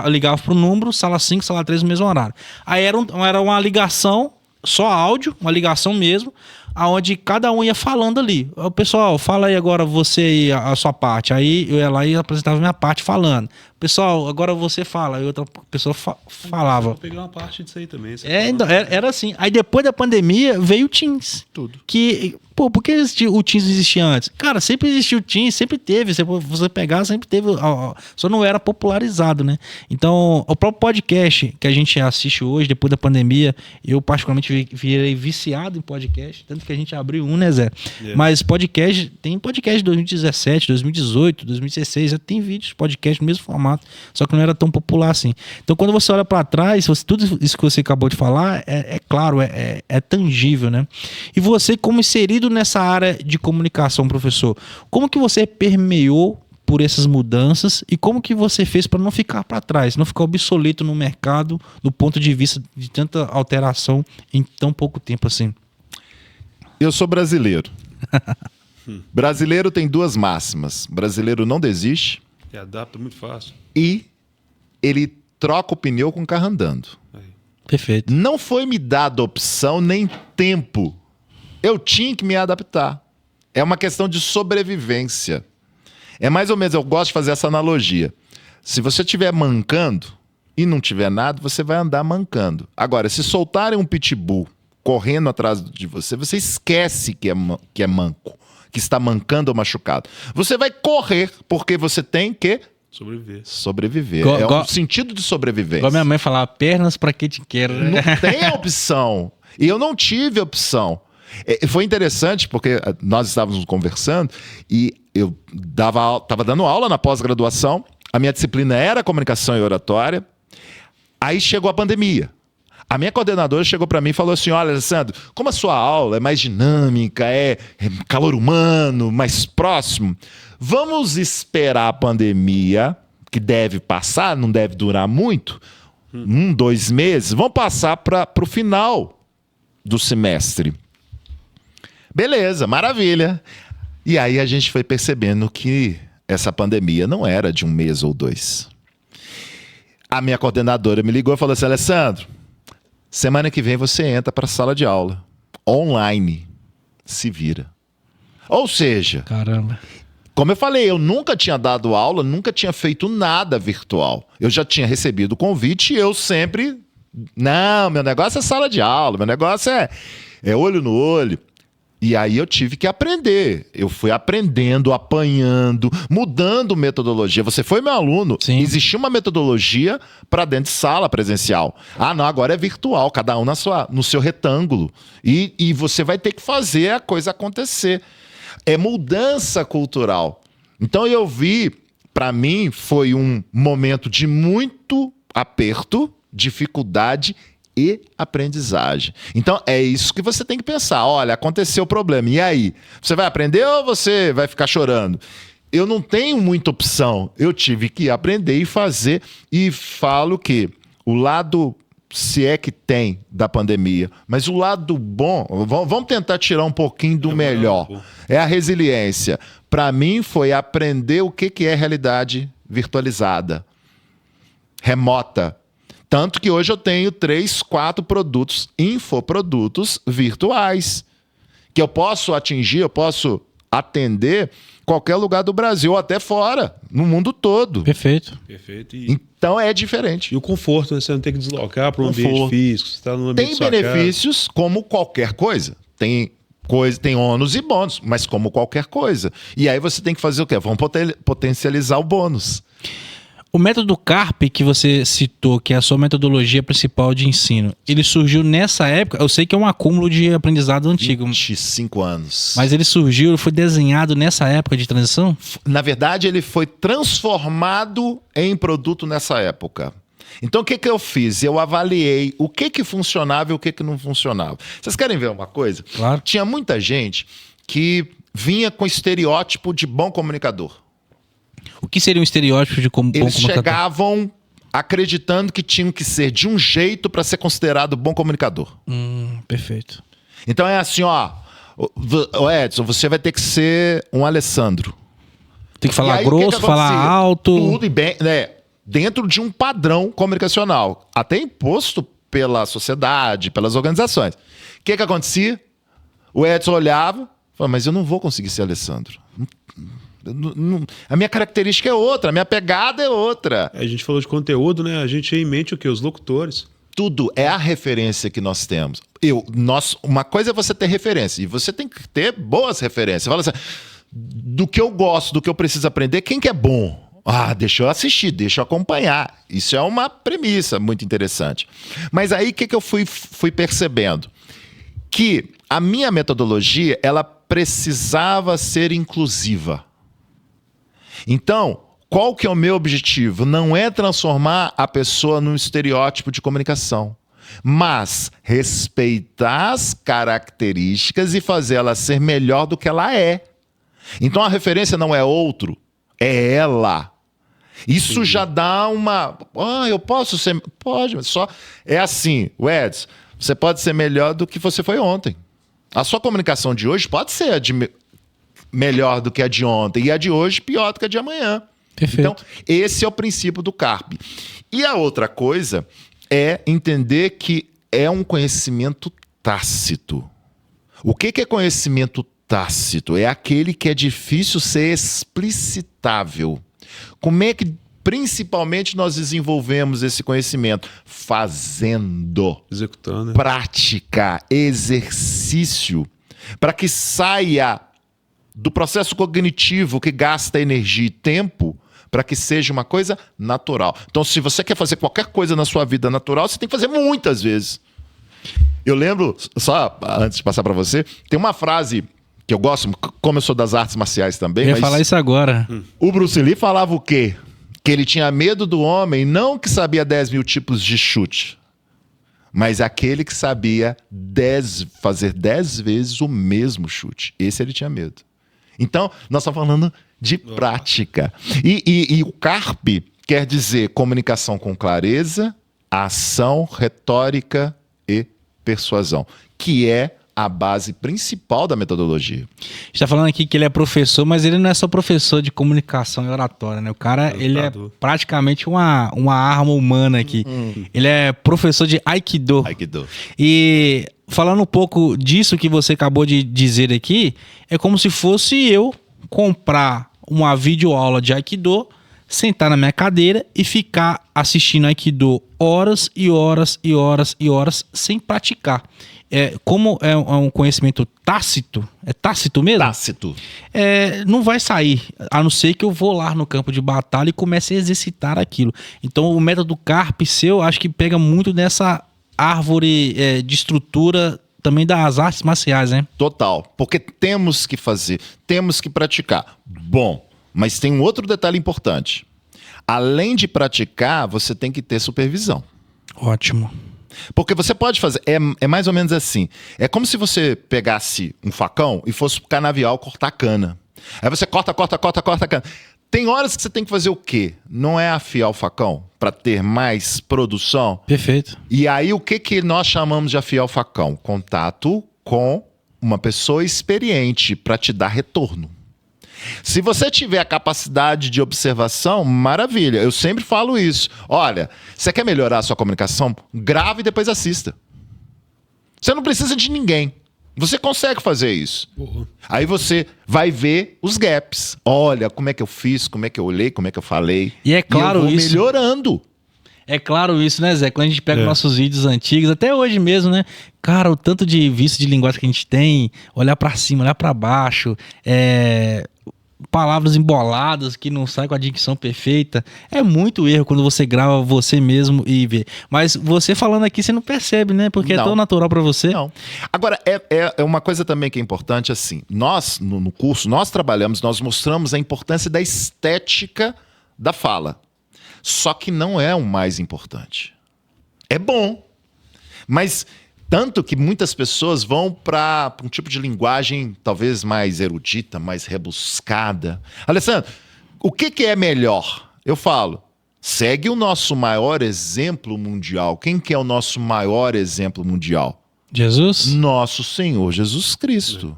S1: ligava pro número, sala 5, sala 3 no mesmo horário. Aí era uma ligação, só áudio, uma ligação mesmo, aonde cada um ia falando ali. O pessoal, fala aí agora você e a sua parte. Aí eu ia lá e apresentava a minha parte falando. Pessoal, agora você fala. Aí outra pessoa falava.
S2: Vou pegar uma parte disso aí também.
S1: Então, era assim. Aí depois da pandemia veio o Teams.
S3: Tudo.
S1: Por que o Teams existia antes? Cara, sempre existiu o Teams, sempre teve. Se você pegar, sempre teve. Só não era popularizado, né? Então, o próprio podcast que a gente assiste hoje, depois da pandemia, eu particularmente virei viciado em podcast. Tanto que a gente abriu né, Zé? Yeah. Mas tem podcast de 2017, 2018, 2016, já tem vídeos, podcast no mesmo formato. Só que não era tão popular assim. Então, quando você olha para trás, tudo isso que você acabou de falar é claro, é tangível, né? E você, como inserido nessa área de comunicação, professor, como que você permeou por essas mudanças e como que você fez para não ficar para trás, não ficar obsoleto no mercado do ponto de vista de tanta alteração em tão pouco tempo assim?
S3: Eu sou brasileiro. Brasileiro tem 2 máximas. Brasileiro não desiste.
S2: E adapta muito fácil.
S3: E ele troca o pneu com o carro andando.
S2: Aí.
S1: Perfeito.
S3: Não foi me dada opção nem tempo. Eu tinha que me adaptar. É uma questão de sobrevivência. É mais ou menos, eu gosto de fazer essa analogia. Se você estiver mancando e não tiver nada, você vai andar mancando. Agora, se soltarem um pitbull correndo atrás de você, você esquece que é manco, que está mancando ou machucado. Você vai correr porque você tem que sobreviver. É um sentido de sobrevivência.
S1: Igual minha mãe falava, pernas pra que te quero, né?
S3: Não tem opção. E eu não tive opção. Foi interessante porque nós estávamos conversando e eu estava dando aula na pós-graduação, a minha disciplina era comunicação e oratória, aí chegou a pandemia. A minha coordenadora chegou para mim e falou assim, olha, Alessandro, como a sua aula é mais dinâmica, é calor humano, mais próximo, vamos esperar a pandemia, que deve passar, não deve durar muito, 2 meses, vamos passar para o final do semestre. Beleza, maravilha. E aí a gente foi percebendo que essa pandemia não era de 1 mês ou 2. A minha coordenadora me ligou e falou assim, Alessandro, semana que vem você entra para a sala de aula, online, se vira. Ou seja,
S1: caramba,
S3: como eu falei, eu nunca tinha dado aula, nunca tinha feito nada virtual. Eu já tinha recebido o convite e eu sempre... Não, meu negócio é sala de aula, meu negócio é olho no olho. E aí eu tive que aprender. Eu fui aprendendo, apanhando, mudando metodologia. Você foi meu aluno.
S1: Sim.
S3: Existia uma metodologia para dentro de sala presencial. Ah, não, agora é virtual, cada um no seu retângulo. E você vai ter que fazer a coisa acontecer. É mudança cultural. Então eu vi, para mim, foi um momento de muito aperto, dificuldade e aprendizagem. Então é isso que você tem que pensar. Olha, aconteceu o problema. E aí? Você vai aprender ou você vai ficar chorando? Eu não tenho muita opção. Eu tive que aprender e fazer. E falo que o lado, se é que tem, da pandemia, mas o lado bom, vamos tentar tirar um pouquinho do melhor. É a resiliência. Para mim foi aprender o que é realidade virtualizada, remota. Tanto que hoje eu tenho 3, 4 produtos, infoprodutos virtuais, que eu posso atingir, eu posso atender qualquer lugar do Brasil, ou até fora, no mundo todo.
S1: Perfeito.
S3: Então é diferente.
S2: E o conforto, né? Você não tem que deslocar para um ambiente físico, você está no ambiente
S3: Tem benefícios como qualquer coisa. Tem ônus e bônus, mas como qualquer coisa. E aí você tem que fazer o quê? Vamos potencializar o bônus.
S1: O método CARP que você citou, que é a sua metodologia principal de ensino, ele surgiu nessa época? Eu sei que é um acúmulo de aprendizado antigo.
S3: 25 anos.
S1: Mas ele surgiu, ele foi desenhado nessa época de transição?
S3: Na verdade, ele foi transformado em produto nessa época. Então, o que eu fiz? Eu avaliei o que funcionava e o que não funcionava. Vocês querem ver uma coisa?
S1: Claro.
S3: Tinha muita gente que vinha com estereótipo de bom comunicador.
S1: O que seria um estereótipo de bom comunicador?
S3: Eles chegavam acreditando que tinham que ser de um jeito para ser considerado bom comunicador.
S1: Perfeito.
S3: Então é assim, ó, Edson, você vai ter que ser um Alessandro.
S1: Tem que falar
S3: aí,
S1: grosso, falar alto.
S3: Tudo e bem, né? Dentro de um padrão comunicacional, até imposto pela sociedade, pelas organizações. O que acontecia? O Edson olhava e falava, mas eu não vou conseguir ser Alessandro. A minha característica é outra, a minha pegada é outra.
S2: A gente falou de conteúdo, né? A gente tem em mente o quê? Os locutores.
S3: Tudo é a referência que nós temos. Uma coisa é você ter referência, e você tem que ter boas referências. Fala assim, do que eu gosto, do que eu preciso aprender, quem que é bom? Ah, deixa eu assistir, deixa eu acompanhar. Isso é uma premissa muito interessante. Mas aí o que eu fui percebendo? Que a minha metodologia, ela precisava ser inclusiva. Então, qual que é o meu objetivo? Não é transformar a pessoa num estereótipo de comunicação, mas respeitar as características e fazer ela ser melhor do que ela é. Então a referência não é outro, é ela. Isso já dá uma... eu posso ser... Pode, mas só... É assim, Edson, você pode ser melhor do que você foi ontem. A sua comunicação de hoje pode ser melhor do que a de ontem, e a de hoje pior do que a de amanhã.
S1: Perfeito.
S3: Então, esse é o princípio do CARP. E a outra coisa é entender que é um conhecimento tácito. O que é conhecimento tácito? É aquele que é difícil ser explicitável. Como é que principalmente nós desenvolvemos esse conhecimento fazendo,
S2: Executando, né?
S3: prática, exercício, para que saia do processo cognitivo que gasta energia e tempo, para que seja uma coisa natural. Então, se você quer fazer qualquer coisa na sua vida natural, você tem que fazer muitas vezes. Eu lembro, só antes de passar para você, tem uma frase que eu gosto, como eu sou das artes marciais também.
S1: Eu ia
S3: mas
S1: falar isso agora.
S3: o Bruce Lee falava o quê? Que ele tinha medo do homem, não que sabia 10 mil tipos de chute, mas aquele que sabia fazer 10 vezes o mesmo chute. Esse ele tinha medo. Então, nós estamos falando de prática. E o CARP quer dizer comunicação com clareza, ação, retórica e persuasão, que é a base principal da metodologia.
S1: A gente está falando aqui que ele é professor, mas ele não é só professor de comunicação e oratória, né? O cara, ele é praticamente uma arma humana aqui. Ele é professor de Aikido.
S3: Aikido.
S1: E falando um pouco disso que você acabou de dizer aqui, é como se fosse eu comprar uma videoaula de Aikido, sentar na minha cadeira e ficar assistindo Aikido horas e horas e horas e horas sem praticar. Como é um conhecimento tácito, é tácito mesmo?
S3: Tácito.
S1: Não vai sair, a não ser que eu vou lá no campo de batalha e comece a exercitar aquilo. Então o método CARP seu, acho que pega muito nessa árvore de estrutura também das artes marciais, né?
S3: Total. Porque temos que fazer, temos que praticar. Bom, mas tem um outro detalhe importante. Além de praticar, você tem que ter supervisão.
S1: Ótimo.
S3: Porque você pode fazer, é mais ou menos assim. É como se você pegasse um facão e fosse pro canavial cortar cana. Aí você corta a cana. Tem horas que você tem que fazer o quê? Não é afiar o facão para ter mais produção?
S1: Perfeito.
S3: E aí o que nós chamamos de afiar o facão? Contato com uma pessoa experiente para te dar retorno. Se você tiver a capacidade de observação, maravilha. Eu sempre falo isso. Olha, você quer melhorar a sua comunicação? Grave e depois assista. Você não precisa de ninguém. Você consegue fazer isso.
S2: Uhum.
S3: Aí você vai ver os gaps. Olha, como é que eu fiz, como é que eu olhei, como é que eu falei.
S1: E é claro
S3: eu vou
S1: isso.
S3: melhorando.
S1: É claro isso, né, Zé? Quando a gente pega nossos vídeos antigos, até hoje mesmo, né? Cara, o tanto de vício de linguagem que a gente tem, olhar pra cima, olhar pra baixo, palavras emboladas que não saem com a dicção perfeita. É muito erro quando você grava você mesmo e vê. Mas você falando aqui, você não percebe, né? Porque
S3: Não.
S1: é tão natural pra você.
S3: Não. Agora, é uma coisa também que é importante, assim, nós, no curso, nós trabalhamos, nós mostramos a importância da estética da fala. Só que não é o mais importante. É bom, mas tanto que muitas pessoas vão para um tipo de linguagem talvez mais erudita, mais rebuscada. Alessandro, o que é melhor? Eu falo, segue o nosso maior exemplo mundial. Quem que é o nosso maior exemplo mundial?
S1: Jesus?
S3: Nosso Senhor Jesus Cristo.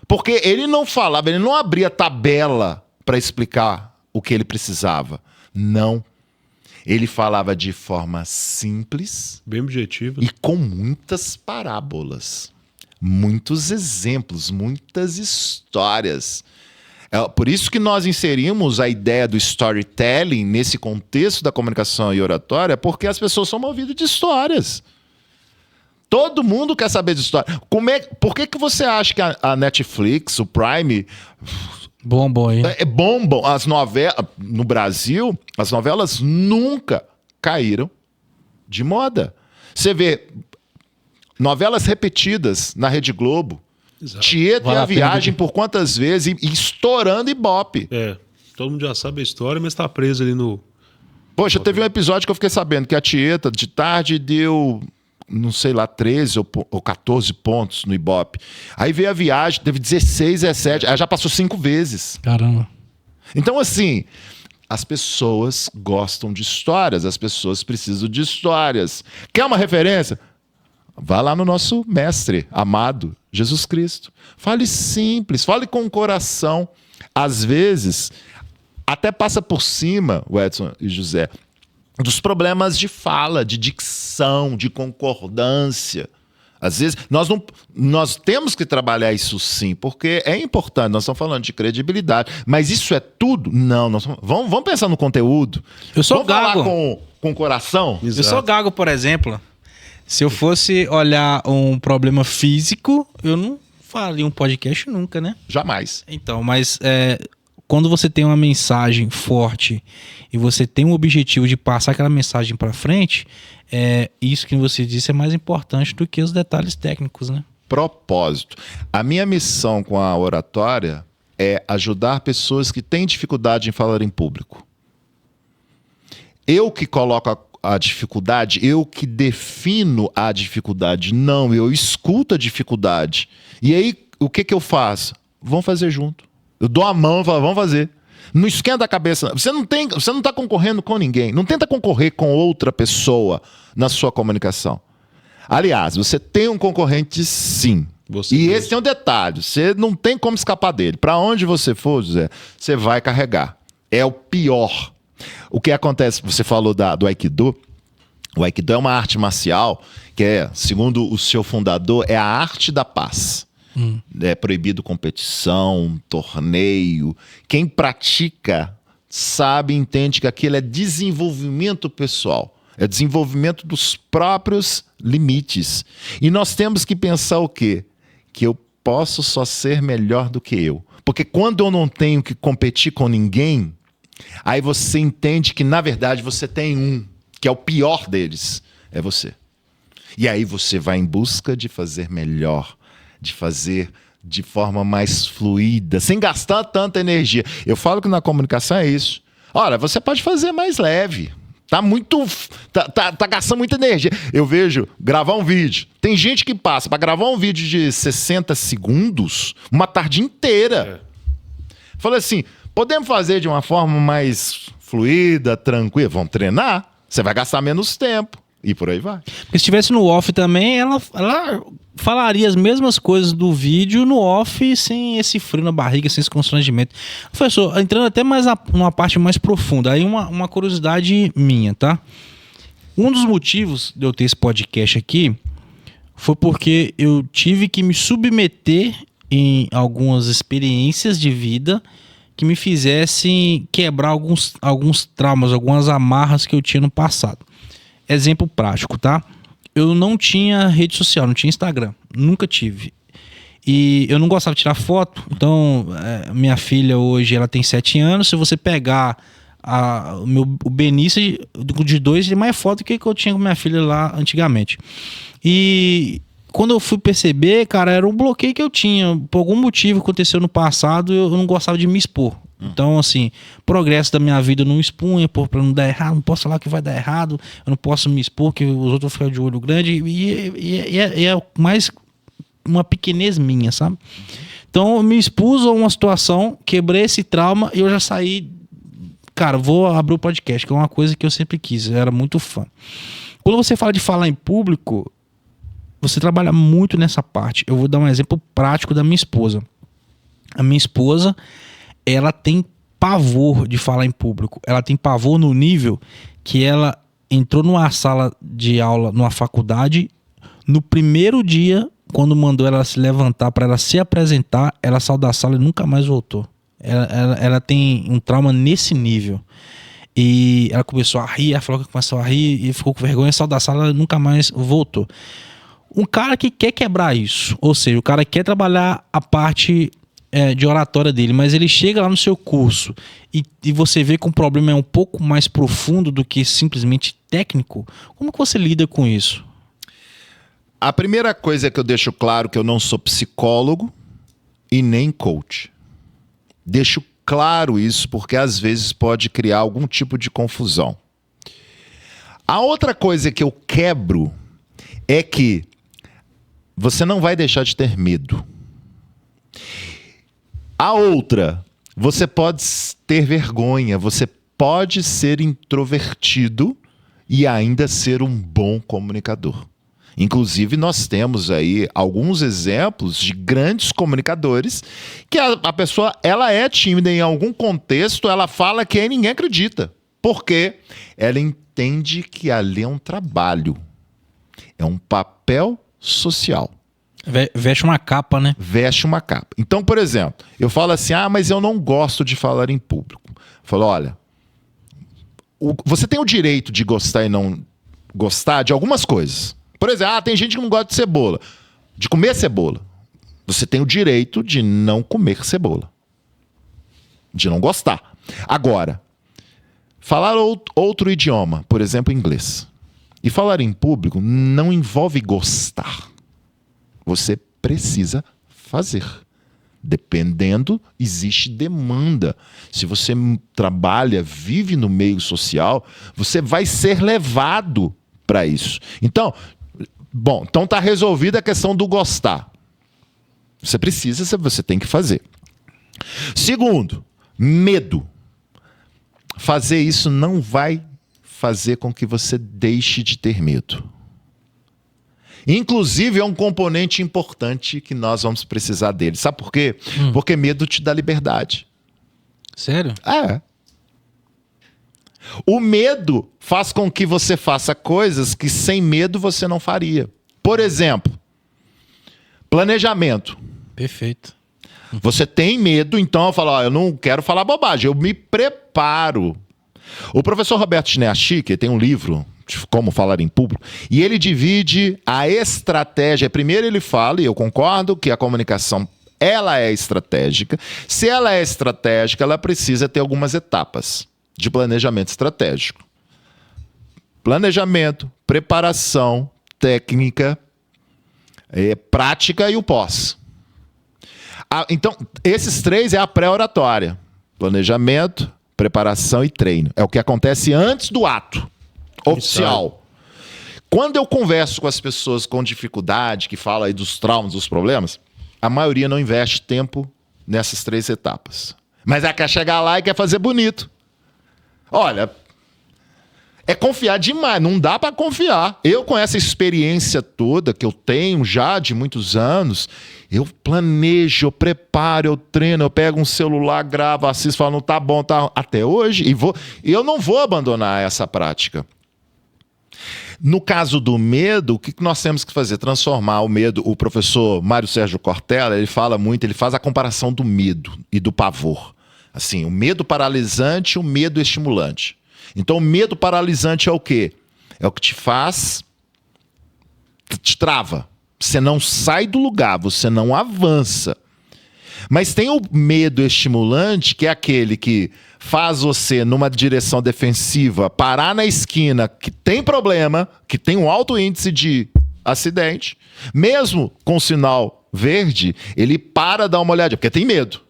S3: Porque ele não falava, ele não abria tabela para explicar o que ele precisava. Não. Ele falava de forma simples
S2: Bem objetivo.
S3: e com muitas parábolas, muitos exemplos, muitas histórias. É por isso que nós inserimos a ideia do storytelling nesse contexto da comunicação e oratória, porque as pessoas são movidas de histórias. Todo mundo quer saber de história. Por que você acha que a Netflix, o Prime,
S1: Bom, hein?
S3: bombam as novelas no Brasil? As novelas nunca caíram de moda. Você vê novelas repetidas na Rede Globo.
S2: Exato.
S3: Tieta
S1: Vale
S3: e a
S1: a pena
S3: Viagem
S1: ver.
S3: por quantas vezes e estourando Ibope.
S2: Todo mundo já sabe a história, mas tá preso ali no...
S3: Poxa, teve um episódio que eu fiquei sabendo que a Tieta de tarde deu, não sei lá, 13 ou 14 pontos no Ibope. Aí veio a Viagem, teve 16, 17, aí já passou 5 vezes.
S1: Caramba.
S3: Então, assim, as pessoas gostam de histórias, as pessoas precisam de histórias. Quer uma referência? Vá lá no nosso mestre amado, Jesus Cristo. Fale simples, fale com o coração. Às vezes, até passa por cima, o Edson e José, dos problemas de fala, de dicção, de concordância. Às vezes, nós temos que trabalhar isso sim, porque é importante. Nós estamos falando de credibilidade. Mas isso é tudo? Não. Vamos pensar no conteúdo.
S1: Eu sou
S3: vamos falar
S1: gago.
S3: com o coração?
S1: Eu sou gago, por exemplo. Se eu fosse olhar um problema físico, eu não faria um podcast nunca, né?
S3: Jamais.
S1: Então, mas quando você tem uma mensagem forte e você tem um objetivo de passar aquela mensagem para frente, isso que você disse é mais importante do que os detalhes técnicos, né?
S3: Propósito. A minha missão com a oratória é ajudar pessoas que têm dificuldade em falar em público. Eu que coloco a dificuldade, eu que defino a dificuldade. Não, eu escuto a dificuldade. E aí, o que eu faço? Vamos fazer junto. Eu dou a mão e falo, vamos fazer. Não esquenta a cabeça. Você não está concorrendo com ninguém. Não tenta concorrer com outra pessoa na sua comunicação. Aliás, você tem um concorrente sim. Esse é um detalhe. Você não tem como escapar dele. Para onde você for, José, você vai carregar. É o pior. O que acontece, você falou do Aikido. O Aikido é uma arte marcial que segundo o seu fundador, é a arte da paz. É proibido competição, torneio. Quem pratica sabe, entende que aquilo é desenvolvimento pessoal. É desenvolvimento dos próprios limites. E nós temos que pensar o quê? Que eu posso só ser melhor do que eu. Porque quando eu não tenho que competir com ninguém, aí você entende que, na verdade, você tem um, que é o pior deles, é você. E aí você vai em busca de fazer melhor, de fazer de forma mais fluida, sem gastar tanta energia. Eu falo que na comunicação é isso. Olha, você pode fazer mais leve. Tá gastando muita energia. Eu vejo gravar um vídeo. Tem gente que passa para gravar um vídeo de 60 segundos uma tarde inteira. Falei assim, podemos fazer de uma forma mais fluida, tranquila? Vamos treinar? Você vai gastar menos tempo. E por aí vai.
S1: Porque se estivesse no off também, ela falaria as mesmas coisas do vídeo no off, sem esse frio na barriga, sem esse constrangimento. Professor, entrando até mais numa parte mais profunda, aí uma curiosidade minha, tá? Um dos motivos de eu ter esse podcast aqui foi porque eu tive que me submeter em algumas experiências de vida que me fizessem quebrar alguns traumas, algumas amarras que eu tinha no passado. Exemplo prático, tá? Eu não tinha rede social, não tinha Instagram, nunca tive. E eu não gostava de tirar foto, então minha filha hoje ela tem 7 anos. Se você pegar o Benício de 2, tem mais foto que eu tinha com minha filha lá antigamente. E quando eu fui perceber, cara, era um bloqueio que eu tinha. Por algum motivo que aconteceu no passado, eu não gostava de me expor. Então, assim, progresso da minha vida eu não expunha pra não dar errado, não posso falar que vai dar errado, eu não posso me expor que os outros vão ficar de olho grande, e é mais uma pequenez minha, sabe? Então, eu me expus a uma situação, quebrei esse trauma e eu já saí, cara, vou abrir o podcast, que é uma coisa que eu sempre quis, eu era muito fã. Quando você fala de falar em público, você trabalha muito nessa parte. Eu vou dar um exemplo prático da minha esposa. A minha esposa, ela tem pavor de falar em público. Ela tem pavor no nível que ela entrou numa sala de aula, numa faculdade, no primeiro dia, quando mandou ela se levantar para ela se apresentar, ela saiu da sala e nunca mais voltou. Ela tem um trauma nesse nível. E ela começou a rir, ela falou que começou a rir e ficou com vergonha, saiu da sala e nunca mais voltou. Um cara que quer quebrar isso, ou seja, o cara quer trabalhar a parte de oratória dele, mas ele chega lá no seu curso e você vê que o problema é um pouco mais profundo do que simplesmente técnico. Como que você lida com isso?
S3: A primeira coisa que eu deixo claro que eu não sou psicólogo e nem coach. Deixo claro isso porque às vezes pode criar algum tipo de confusão. A outra coisa que eu quebro é que você não vai deixar de ter medo. A outra, você pode ter vergonha, você pode ser introvertido e ainda ser um bom comunicador. Inclusive, nós temos aí alguns exemplos de grandes comunicadores que a pessoa ela é tímida em algum contexto, ela fala que aí ninguém acredita. Por quê? Ela entende que ali é um trabalho, é um papel social.
S1: Veste uma capa, né?
S3: Veste uma capa. Então, por exemplo, eu falo assim, mas eu não gosto de falar em público. Eu falo, olha, você tem o direito de gostar e não gostar de algumas coisas. Por exemplo, tem gente que não gosta de cebola, de comer cebola. Você tem o direito de não comer cebola, de não gostar. Agora, falar outro idioma, por exemplo, inglês, e falar em público não envolve gostar. Você precisa fazer. Dependendo, existe demanda. Se você trabalha, vive no meio social, você vai ser levado para isso. Então tá resolvida a questão do gostar. Você precisa, você tem que fazer. Segundo, medo. Fazer isso não vai fazer com que você deixe de ter medo. Inclusive, é um componente importante que nós vamos precisar dele. Sabe por quê? Porque medo te dá liberdade.
S1: Sério?
S3: É. O medo faz com que você faça coisas que sem medo você não faria. Por exemplo, planejamento.
S1: Perfeito.
S3: Você tem medo, então eu falo, eu não quero falar bobagem, eu me preparo. O professor Roberto Chiniachik tem um livro, Como Falar em Público, e ele divide a estratégia. Primeiro ele fala, e eu concordo, que a comunicação ela é estratégica. Se ela é estratégica, ela precisa ter algumas etapas de planejamento estratégico. Planejamento, preparação, técnica, prática e o pós. Então, esses três é a pré-oratória. Planejamento, preparação e treino. É o que acontece antes do ato oficial. Quando eu converso com as pessoas com dificuldade, que falam aí dos traumas, dos problemas, a maioria não investe tempo nessas três etapas. Mas quer chegar lá e quer fazer bonito. Olha, é confiar demais, não dá para confiar. Eu, com essa experiência toda que eu tenho já de muitos anos, eu planejo, eu preparo, eu treino, eu pego um celular, gravo, assisto, falo, não tá bom, tá até hoje, e eu não vou abandonar essa prática. No caso do medo, o que nós temos que fazer? Transformar o medo. O professor Mário Sérgio Cortella, ele fala muito, ele faz a comparação do medo e do pavor. Assim, o medo paralisante e o medo estimulante. Então, o medo paralisante é o quê? É o que te faz, te trava. Você não sai do lugar, você não avança. Mas tem o medo estimulante, que é aquele que faz você, numa direção defensiva, parar na esquina, que tem problema, que tem um alto índice de acidente. Mesmo com sinal verde, ele para, dá uma olhadinha, porque tem medo.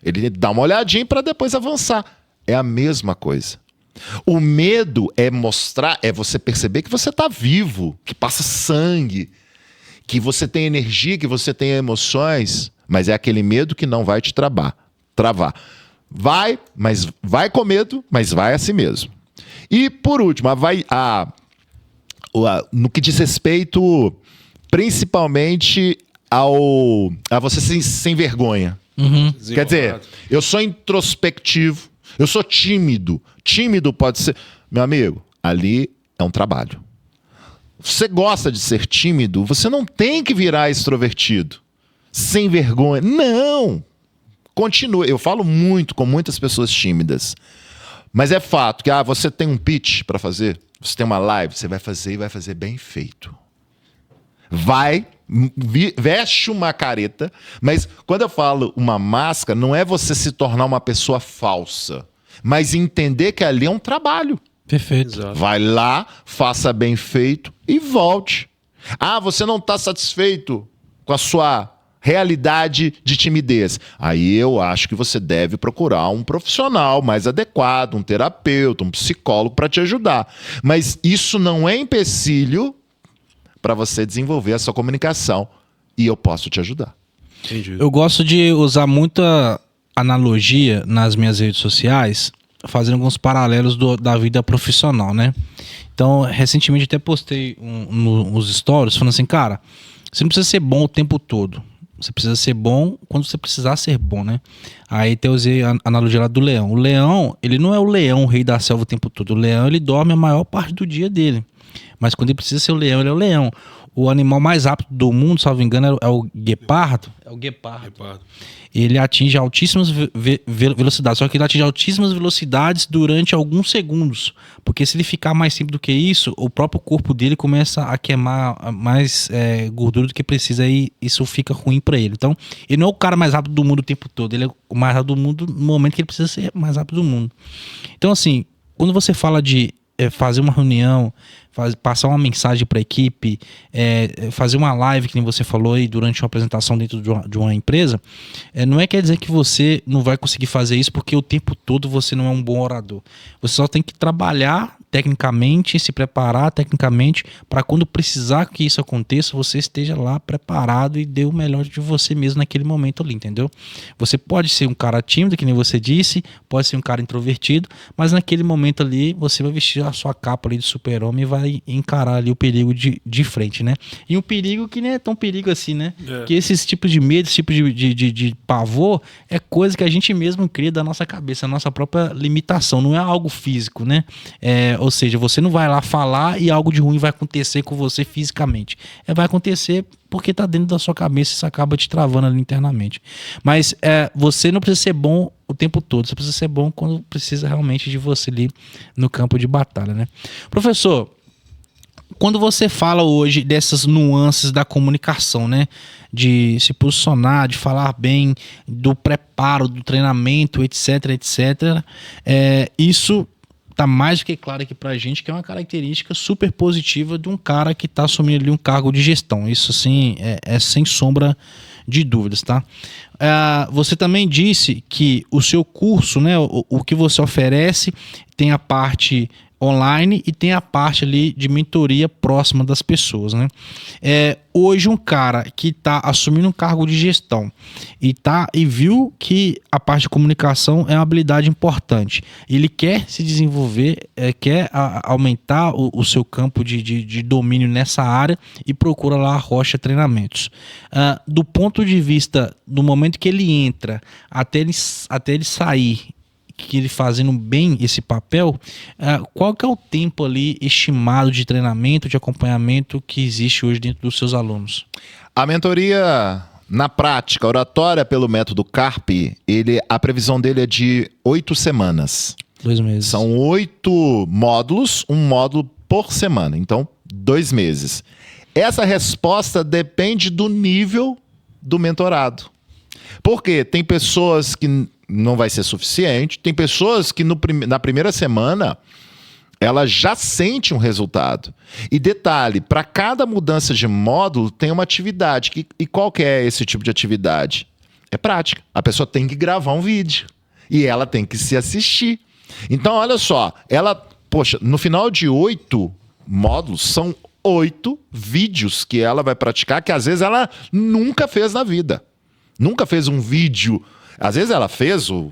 S3: Ele dá uma olhadinha para depois avançar. É a mesma coisa. O medo é você perceber que você está vivo, que passa sangue, que você tem energia, que você tem emoções, mas é aquele medo que não vai te travar. Vai com medo, mas vai assim mesmo. E por último, no que diz respeito principalmente a você sem vergonha.
S1: Uhum.
S3: Quer dizer, eu sou introspectivo, eu sou tímido. Tímido pode ser... Meu amigo, ali é um trabalho. Você gosta de ser tímido, você não tem que virar extrovertido. Sem vergonha. Não! Continue. Eu falo muito com muitas pessoas tímidas. Mas é fato que você tem um pitch para fazer, você tem uma live, você vai fazer e vai fazer bem feito. Veste uma careta, mas quando eu falo uma máscara, não é você se tornar uma pessoa falsa, mas entender que ali é um trabalho.
S1: Perfeito.
S2: Exato.
S3: Vai lá, faça bem feito e volte. Você não está satisfeito com a sua realidade de timidez. Aí eu acho que você deve procurar um profissional mais adequado, um terapeuta, um psicólogo para te ajudar. Mas isso não é empecilho para você desenvolver a sua comunicação. E eu posso te ajudar.
S2: Entendi.
S1: Eu gosto de usar muita analogia nas minhas redes sociais, fazendo alguns paralelos da vida profissional, né? Então, recentemente até postei nos stories falando assim, cara, você não precisa ser bom o tempo todo. Você precisa ser bom quando você precisar ser bom, né? Aí eu usei a analogia lá do leão. O leão, ele não é o leão, o rei da selva o tempo todo. O leão, ele dorme a maior parte do dia dele. Mas quando ele precisa ser o leão, ele é o leão. O animal mais rápido do mundo, salvo engano, é o guepardo. É o guepardo. Ele atinge altíssimas velocidades. Só que ele atinge altíssimas velocidades durante alguns segundos. Porque se ele ficar mais tempo do que isso, o próprio corpo dele começa a queimar mais gordura do que precisa. E isso fica ruim para ele. Então, ele não é o cara mais rápido do mundo o tempo todo. Ele é o mais rápido do mundo no momento que ele precisa ser mais rápido do mundo. Então, assim, quando você fala de fazer uma reunião, passar uma mensagem para a equipe, fazer uma live, que nem você falou aí, durante uma apresentação dentro de uma empresa, não quer dizer que você não vai conseguir fazer isso porque o tempo todo você não é um bom orador. Você só tem que trabalhar tecnicamente, se preparar tecnicamente para quando precisar que isso aconteça, você esteja lá preparado e dê o melhor de você mesmo naquele momento ali, entendeu? Você pode ser um cara tímido, que nem você disse, pode ser um cara introvertido, mas naquele momento ali você vai vestir a sua capa ali de super-homem e vai encarar ali o perigo de frente, né? E um perigo que não é tão perigo assim, né? Que esses tipos de medo, esse tipo de pavor é coisa que a gente mesmo cria da nossa cabeça, a nossa própria limitação, não é algo físico, né? Ou seja, você não vai lá falar e algo de ruim vai acontecer com você fisicamente. Vai acontecer porque tá dentro da sua cabeça e isso acaba te travando ali internamente. Mas você não precisa ser bom o tempo todo. Você precisa ser bom quando precisa realmente de você ali no campo de batalha, né? Professor, quando você fala hoje dessas nuances da comunicação, né? De se posicionar, de falar bem, do preparo, do treinamento, etc, etc. Isso tá mais do que claro aqui pra gente que é uma característica super positiva de um cara que tá assumindo ali um cargo de gestão. Isso, assim, é sem sombra de dúvidas, tá? Você também disse que o seu curso, né, o que você oferece, tem a parte online e tem a parte ali de mentoria próxima das pessoas, né? Hoje um cara que está assumindo um cargo de gestão e viu que a parte de comunicação é uma habilidade importante, ele quer se desenvolver, quer aumentar o seu campo de domínio nessa área e procura lá a Rocha Treinamentos. Do ponto de vista do momento que ele entra até ele sair, que ele fazendo bem esse papel, qual que é o tempo ali estimado de treinamento, de acompanhamento que existe hoje dentro dos seus alunos?
S3: A mentoria, na prática, oratória pelo método CARP, a previsão dele é de 8 semanas.
S1: 2 meses.
S3: São 8 módulos, um módulo por semana. Então, 2 meses. Essa resposta depende do nível do mentorado. Porque tem pessoas que não vai ser suficiente. Tem pessoas que na primeira semana ela já sente um resultado. E detalhe, para cada mudança de módulo tem uma atividade. E qual que é esse tipo de atividade? É prática. A pessoa tem que gravar um vídeo. E ela tem que se assistir. Então, olha só, no final de 8 módulos, são 8 vídeos que ela vai praticar, que às vezes ela nunca fez na vida. Nunca fez um vídeo. Às vezes ela fez um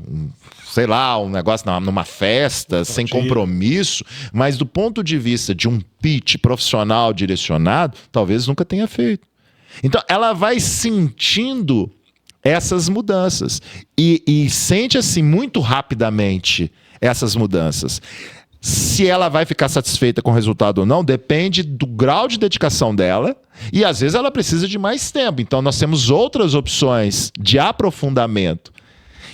S3: negócio numa festa, sem compromisso, mas do ponto de vista de um pitch profissional direcionado, talvez nunca tenha feito. Então, ela vai sentindo essas mudanças e sente assim muito rapidamente essas mudanças. Se ela vai ficar satisfeita com o resultado ou não, depende do grau de dedicação dela e às vezes ela precisa de mais tempo. Então nós temos outras opções de aprofundamento.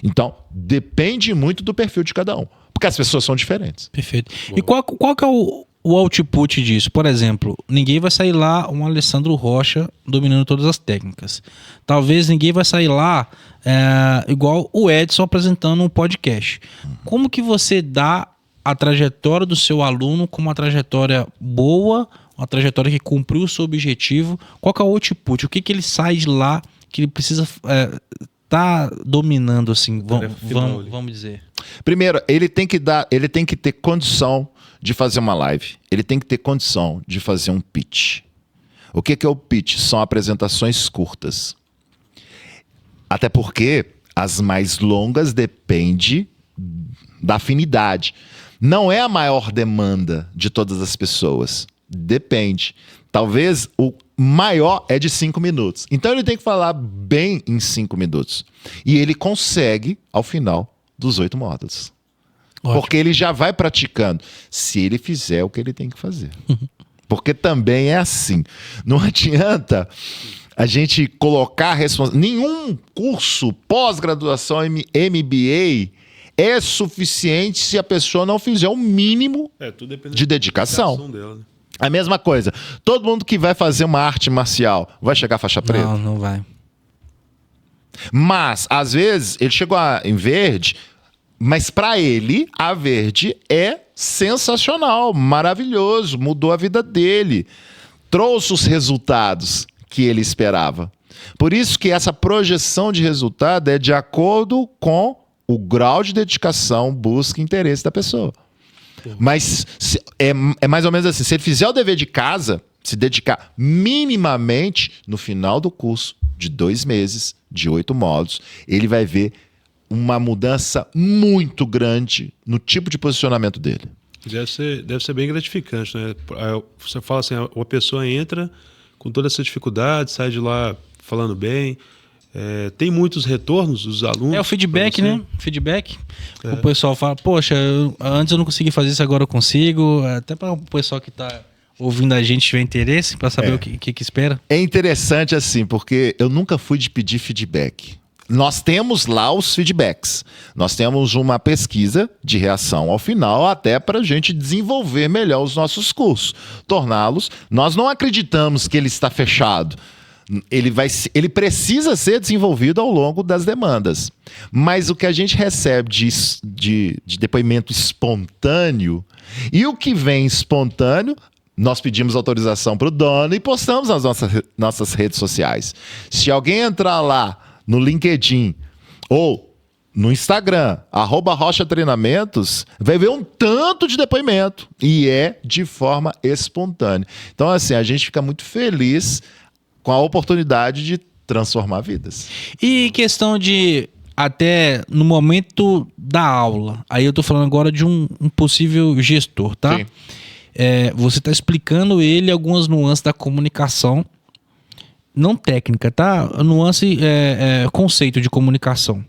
S3: Então depende muito do perfil de cada um, porque as pessoas são diferentes.
S1: Perfeito. Bom. E qual que é o output disso? Por exemplo, ninguém vai sair lá um Alessandro Rocha dominando todas as técnicas. Talvez ninguém vai sair lá igual o Edson apresentando um podcast. Como que você dá a trajetória do seu aluno como uma trajetória boa, uma trajetória que cumpriu o seu objetivo? Qual que é o output? O que ele sai de lá que ele precisa tá dominando, assim, vamos dizer?
S3: Primeiro, ele tem que ter condição de fazer uma live. Ele tem que ter condição de fazer um pitch. O que é o pitch? São apresentações curtas. Até porque as mais longas dependem da afinidade. Não é a maior demanda de todas as pessoas. Depende. Talvez o maior é de 5 minutos. Então ele tem que falar bem em 5 minutos. E ele consegue ao final dos 8 módulos. Ótimo. Porque ele já vai praticando. Se ele fizer o que ele tem que fazer. Porque também é assim. Não adianta a gente colocar nenhum curso pós-graduação
S2: É
S3: MBA é suficiente se a pessoa não fizer o mínimo
S2: tudo depende
S3: de dedicação.
S2: dela, né?
S3: A mesma coisa. Todo mundo que vai fazer uma arte marcial vai chegar faixa preta?
S1: Não, não vai.
S3: Mas, às vezes, ele chegou em verde, mas para ele, a verde é sensacional, maravilhoso, mudou a vida dele, trouxe os resultados que ele esperava. Por isso que essa projeção de resultado é de acordo com o grau de dedicação, busca e interesse da pessoa. Mas é mais ou menos assim, se ele fizer o dever de casa, se dedicar minimamente no final do curso, de 2 meses, de 8 módulos, ele vai ver uma mudança muito grande no tipo de posicionamento dele.
S2: Deve ser bem gratificante, né? Você fala assim, uma pessoa entra com toda essa dificuldade, sai de lá falando bem. Tem muitos retornos dos alunos.
S1: É o feedback, né? Feedback. O pessoal fala, poxa, antes eu não consegui fazer isso, agora eu consigo. Até para o pessoal que está ouvindo a gente tiver interesse, para saber o que espera.
S3: É interessante assim, porque eu nunca fui de pedir feedback. Nós temos lá os feedbacks. Nós temos uma pesquisa de reação ao final, até para a gente desenvolver melhor os nossos cursos, torná-los. Nós não acreditamos que ele está fechado. Ele precisa ser desenvolvido ao longo das demandas. Mas o que a gente recebe de depoimento espontâneo e o que vem espontâneo, nós pedimos autorização para o dono e postamos nas nossas redes sociais. Se alguém entrar lá no LinkedIn ou no Instagram, @Rocha Treinamentos, vai ver um tanto de depoimento. E é de forma espontânea. Então, assim, a gente fica muito feliz com a oportunidade de transformar vidas.
S1: E questão de, até no momento da aula, aí eu tô falando agora de um possível gestor, tá?
S3: Sim.
S1: Você tá explicando ele algumas nuances da comunicação, não técnica, tá? Nuance, conceito de comunicação.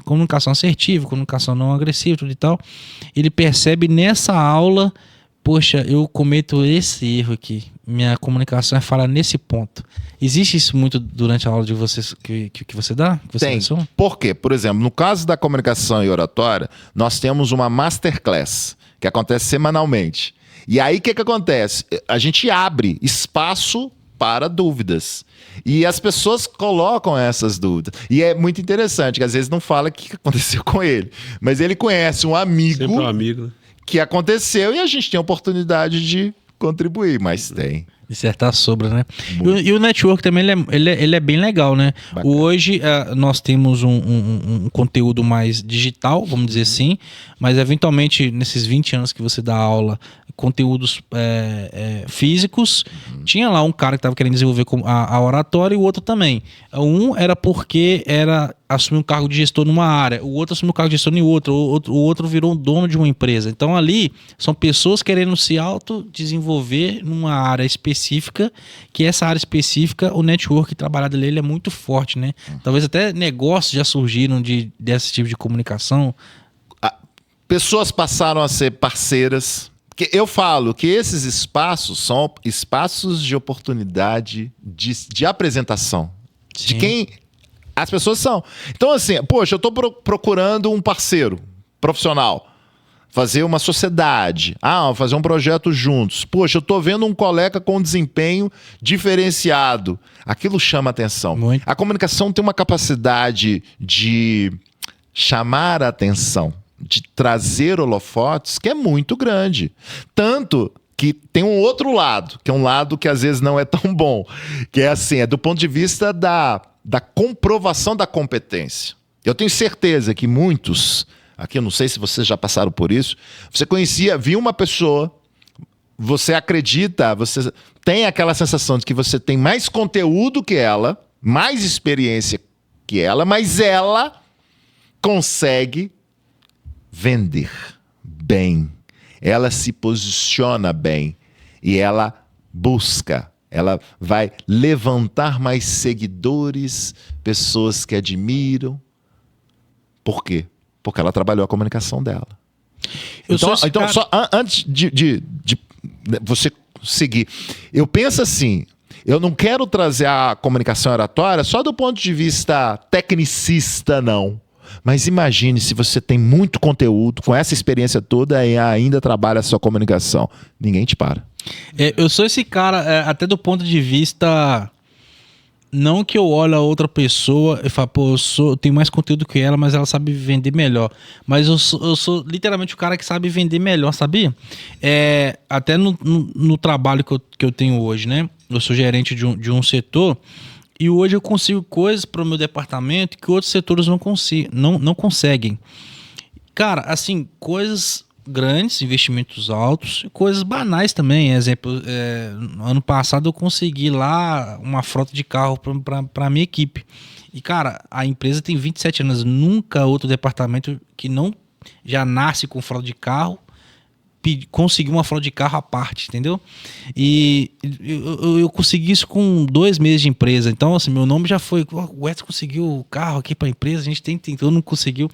S1: Comunicação assertiva, comunicação não agressiva, tudo e tal. Ele percebe nessa aula, poxa, eu cometo esse erro aqui. Minha comunicação é falha nesse ponto. Existe isso muito durante a aula de vocês que você dá? Que você
S3: Tem.
S1: leciona?
S3: Por quê? Por exemplo, no caso da comunicação e oratória, nós temos uma masterclass que acontece semanalmente. E aí o que acontece? A gente abre espaço para dúvidas. E as pessoas colocam essas dúvidas. E é muito interessante, que às vezes não fala o que aconteceu com ele. Mas ele conhece um amigo,
S2: Sempre um amigo, né?
S3: que aconteceu e a gente tem a oportunidade de contribuir, mas tem.
S1: Dissertar sobre, né? E o network também, ele é bem legal, né?
S3: Bacana.
S1: Hoje nós temos um conteúdo mais digital, vamos dizer assim, mas eventualmente nesses 20 anos que você dá aula, conteúdos físicos, tinha lá um cara que estava querendo desenvolver a oratória e o outro também. Um era porque assumiu um cargo de gestor numa área, o outro assumiu um cargo de gestor em outra, o outro virou um dono de uma empresa. Então ali são pessoas querendo se autodesenvolver numa área específica, que essa área específica, o network trabalhado nele é muito forte, né? Talvez até negócios já surgiram desse tipo de comunicação.
S3: Pessoas passaram a ser parceiras. Eu falo que esses espaços são espaços de oportunidade de apresentação.
S1: Sim.
S3: De quem as pessoas são. Então, assim, poxa, eu estou procurando um parceiro profissional. Fazer uma sociedade. Fazer um projeto juntos. Poxa, eu estou vendo um colega com desempenho diferenciado. Aquilo chama atenção.
S1: Muito.
S3: A comunicação tem uma capacidade de chamar a atenção, de trazer holofotes, que é muito grande. Tanto que tem um outro lado, que é um lado que às vezes não é tão bom, que é assim, é do ponto de vista da comprovação da competência. Eu tenho certeza que muitos, aqui eu não sei se vocês já passaram por isso, você viu uma pessoa, você acredita, você tem aquela sensação de que você tem mais conteúdo que ela, mais experiência que ela, mas ela consegue vender bem, ela se posiciona bem e ela busca, ela vai levantar mais seguidores, pessoas que admiram. Por quê? Porque ela trabalhou a comunicação dela. Então, só antes de você seguir. Eu penso assim, eu não quero trazer a comunicação oratória só do ponto de vista tecnicista, não. Mas imagine se você tem muito conteúdo, com essa experiência toda e ainda trabalha a sua comunicação. Ninguém te para.
S1: Eu sou esse cara, até do ponto de vista... Não que eu olho a outra pessoa e falo, pô, eu tenho mais conteúdo que ela, mas ela sabe vender melhor. Mas eu sou literalmente o cara que sabe vender melhor, sabia? Até no trabalho que eu tenho hoje, né? Eu sou gerente de um setor e hoje eu consigo coisas para o meu departamento que outros setores não conseguem. Cara, assim, coisas grandes, investimentos altos, coisas banais também. Exemplo, no ano passado eu consegui lá uma frota de carro para a minha equipe. E, cara, a empresa tem 27 anos. Nunca outro departamento que não já nasce com frota de carro conseguiu uma frota de carro à parte, entendeu? E eu consegui isso com 2 meses de empresa. Então, assim, meu nome já foi... O Edson conseguiu o carro aqui para a empresa, a gente tentou, não conseguiu.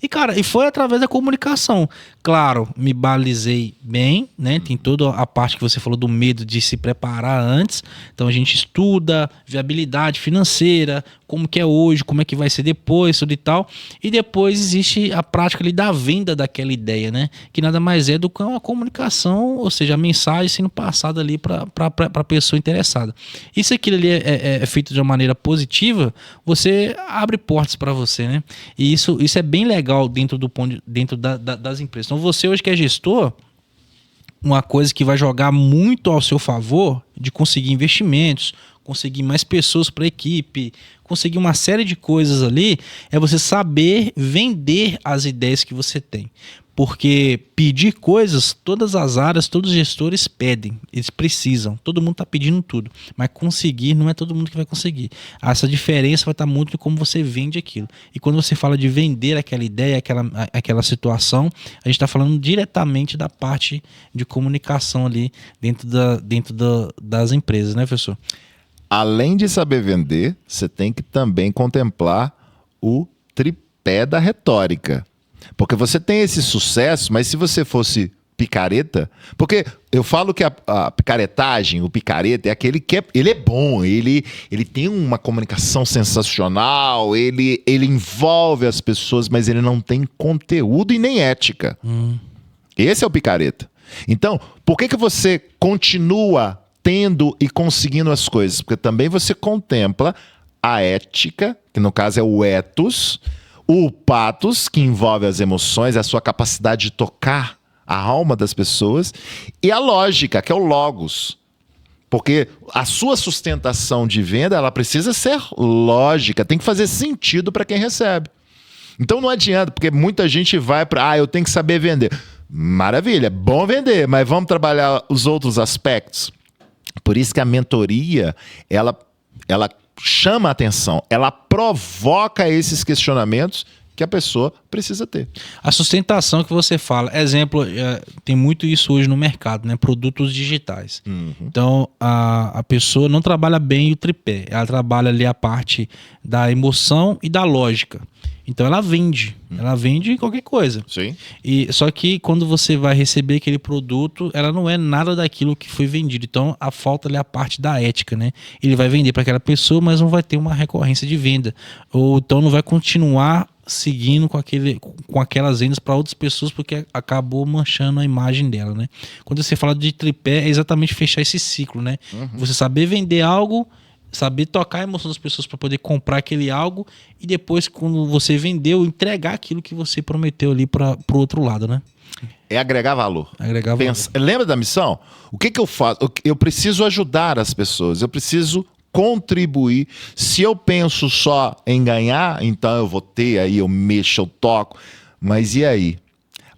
S1: E, cara, foi através da comunicação. Claro, me balizei bem, né? Tem toda a parte que você falou do medo de se preparar antes. Então, a gente estuda viabilidade financeira, como que é hoje, como é que vai ser depois, tudo e tal. E depois existe a prática ali da venda daquela ideia, né? Que nada mais é do que uma comunicação, ou seja, a mensagem sendo passada ali para a pessoa interessada. E se aquilo ali é feito de uma maneira positiva, você abre portas para você, né? E isso é bem legal dentro das empresas. Então, você hoje que é gestor, uma coisa que vai jogar muito ao seu favor de conseguir investimentos, conseguir mais pessoas para a equipe, conseguir uma série de coisas ali, é você saber vender as ideias que você tem. Porque pedir coisas, todas as áreas, todos os gestores pedem, eles precisam, todo mundo está pedindo tudo, mas conseguir não é todo mundo que vai conseguir. Essa diferença vai estar muito em como você vende aquilo. E quando você fala de vender aquela ideia, aquela situação, a gente está falando diretamente da parte de comunicação ali dentro das empresas, né, professor?
S3: Além de saber vender, você tem que também contemplar o tripé da retórica. Porque você tem esse sucesso, mas se você fosse picareta... Porque eu falo que a picaretagem, o picareta, é aquele que ele é bom, ele tem uma comunicação sensacional, ele envolve as pessoas, mas ele não tem conteúdo e nem ética. Esse é o picareta. Então, por que você continua tendo e conseguindo as coisas? Porque também você contempla a ética, que no caso é o ethos, o pathos, que envolve as emoções, a sua capacidade de tocar a alma das pessoas, e a lógica, que é o logos. Porque a sua sustentação de venda, ela precisa ser lógica, tem que fazer sentido para quem recebe. Então não adianta, porque muita gente vai para, eu tenho que saber vender. Maravilha, bom vender, mas vamos trabalhar os outros aspectos. Por isso que a mentoria, ela chama a atenção, ela provoca esses questionamentos que a pessoa precisa ter.
S1: A sustentação que você fala, exemplo, tem muito isso hoje no mercado, né? Produtos digitais. Então, a pessoa não trabalha bem o tripé, ela trabalha ali a parte da emoção e da lógica. Então ela vende qualquer coisa.
S3: Sim.
S1: Só que quando você vai receber aquele produto, ela não é nada daquilo que foi vendido. Então a falta ali é a parte da ética, né? Ele vai vender para aquela pessoa, mas não vai ter uma recorrência de venda. Ou então não vai continuar seguindo com aquelas vendas para outras pessoas, porque acabou manchando a imagem dela, né? Quando você fala de tripé, é exatamente fechar esse ciclo, né? Você saber vender algo, saber tocar a emoção das pessoas para poder comprar aquele algo e depois, quando você vendeu, entregar aquilo que você prometeu ali para o outro lado, né?
S3: É agregar valor. Lembra da missão? O que eu faço? Eu preciso ajudar as pessoas, eu preciso contribuir. Se eu penso só em ganhar, então eu vou ter, aí eu mexo, eu toco. Mas e aí?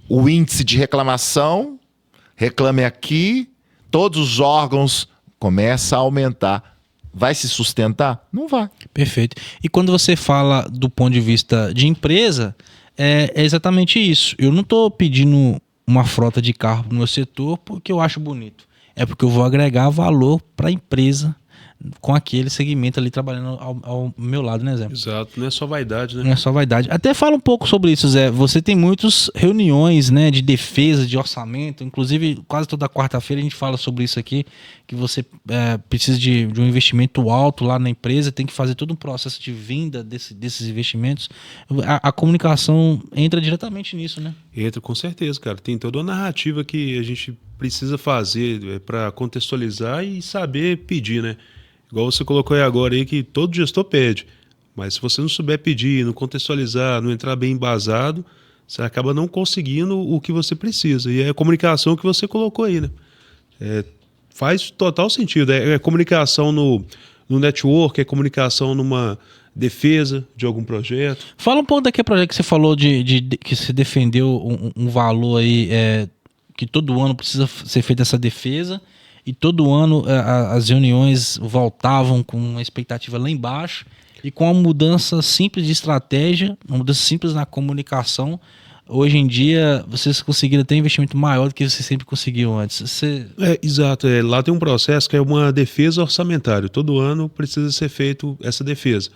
S3: O índice de reclamação, reclame aqui, todos os órgãos começam a aumentar. Vai se sustentar? Não vai.
S1: Perfeito. E quando você fala do ponto de vista de empresa, é exatamente isso. Eu não estou pedindo uma frota de carro no meu setor porque eu acho bonito. É porque eu vou agregar valor para a empresa com aquele segmento ali trabalhando ao meu lado, né, Zé?
S2: Exato, não é só vaidade, né?
S1: Não é só vaidade. Até fala um pouco sobre isso, Zé. Você tem muitas reuniões, né, de defesa, de orçamento. Inclusive, quase toda quarta-feira a gente fala sobre isso aqui, que você precisa de um investimento alto lá na empresa, tem que fazer todo um processo de venda desses investimentos. A comunicação entra diretamente nisso, né?
S2: Entra com certeza, cara. Tem toda uma narrativa que a gente precisa fazer para contextualizar e saber pedir, né? Igual você colocou aí agora aí que todo gestor pede, mas se você não souber pedir, não contextualizar, não entrar bem embasado, você acaba não conseguindo o que você precisa. E é a comunicação que você colocou aí, né? Faz total sentido. É comunicação no network, é comunicação numa defesa de algum projeto.
S1: Fala um pouco daquele projeto que você falou que você defendeu um valor aí, que todo ano precisa ser feita essa defesa. E todo ano as reuniões voltavam com uma expectativa lá embaixo e com uma mudança simples de estratégia, uma mudança simples na comunicação. Hoje em dia, vocês conseguiram ter investimento maior do que você sempre conseguiu antes.
S2: Exato. Lá tem um processo que é uma defesa orçamentária. Todo ano precisa ser feito essa defesa.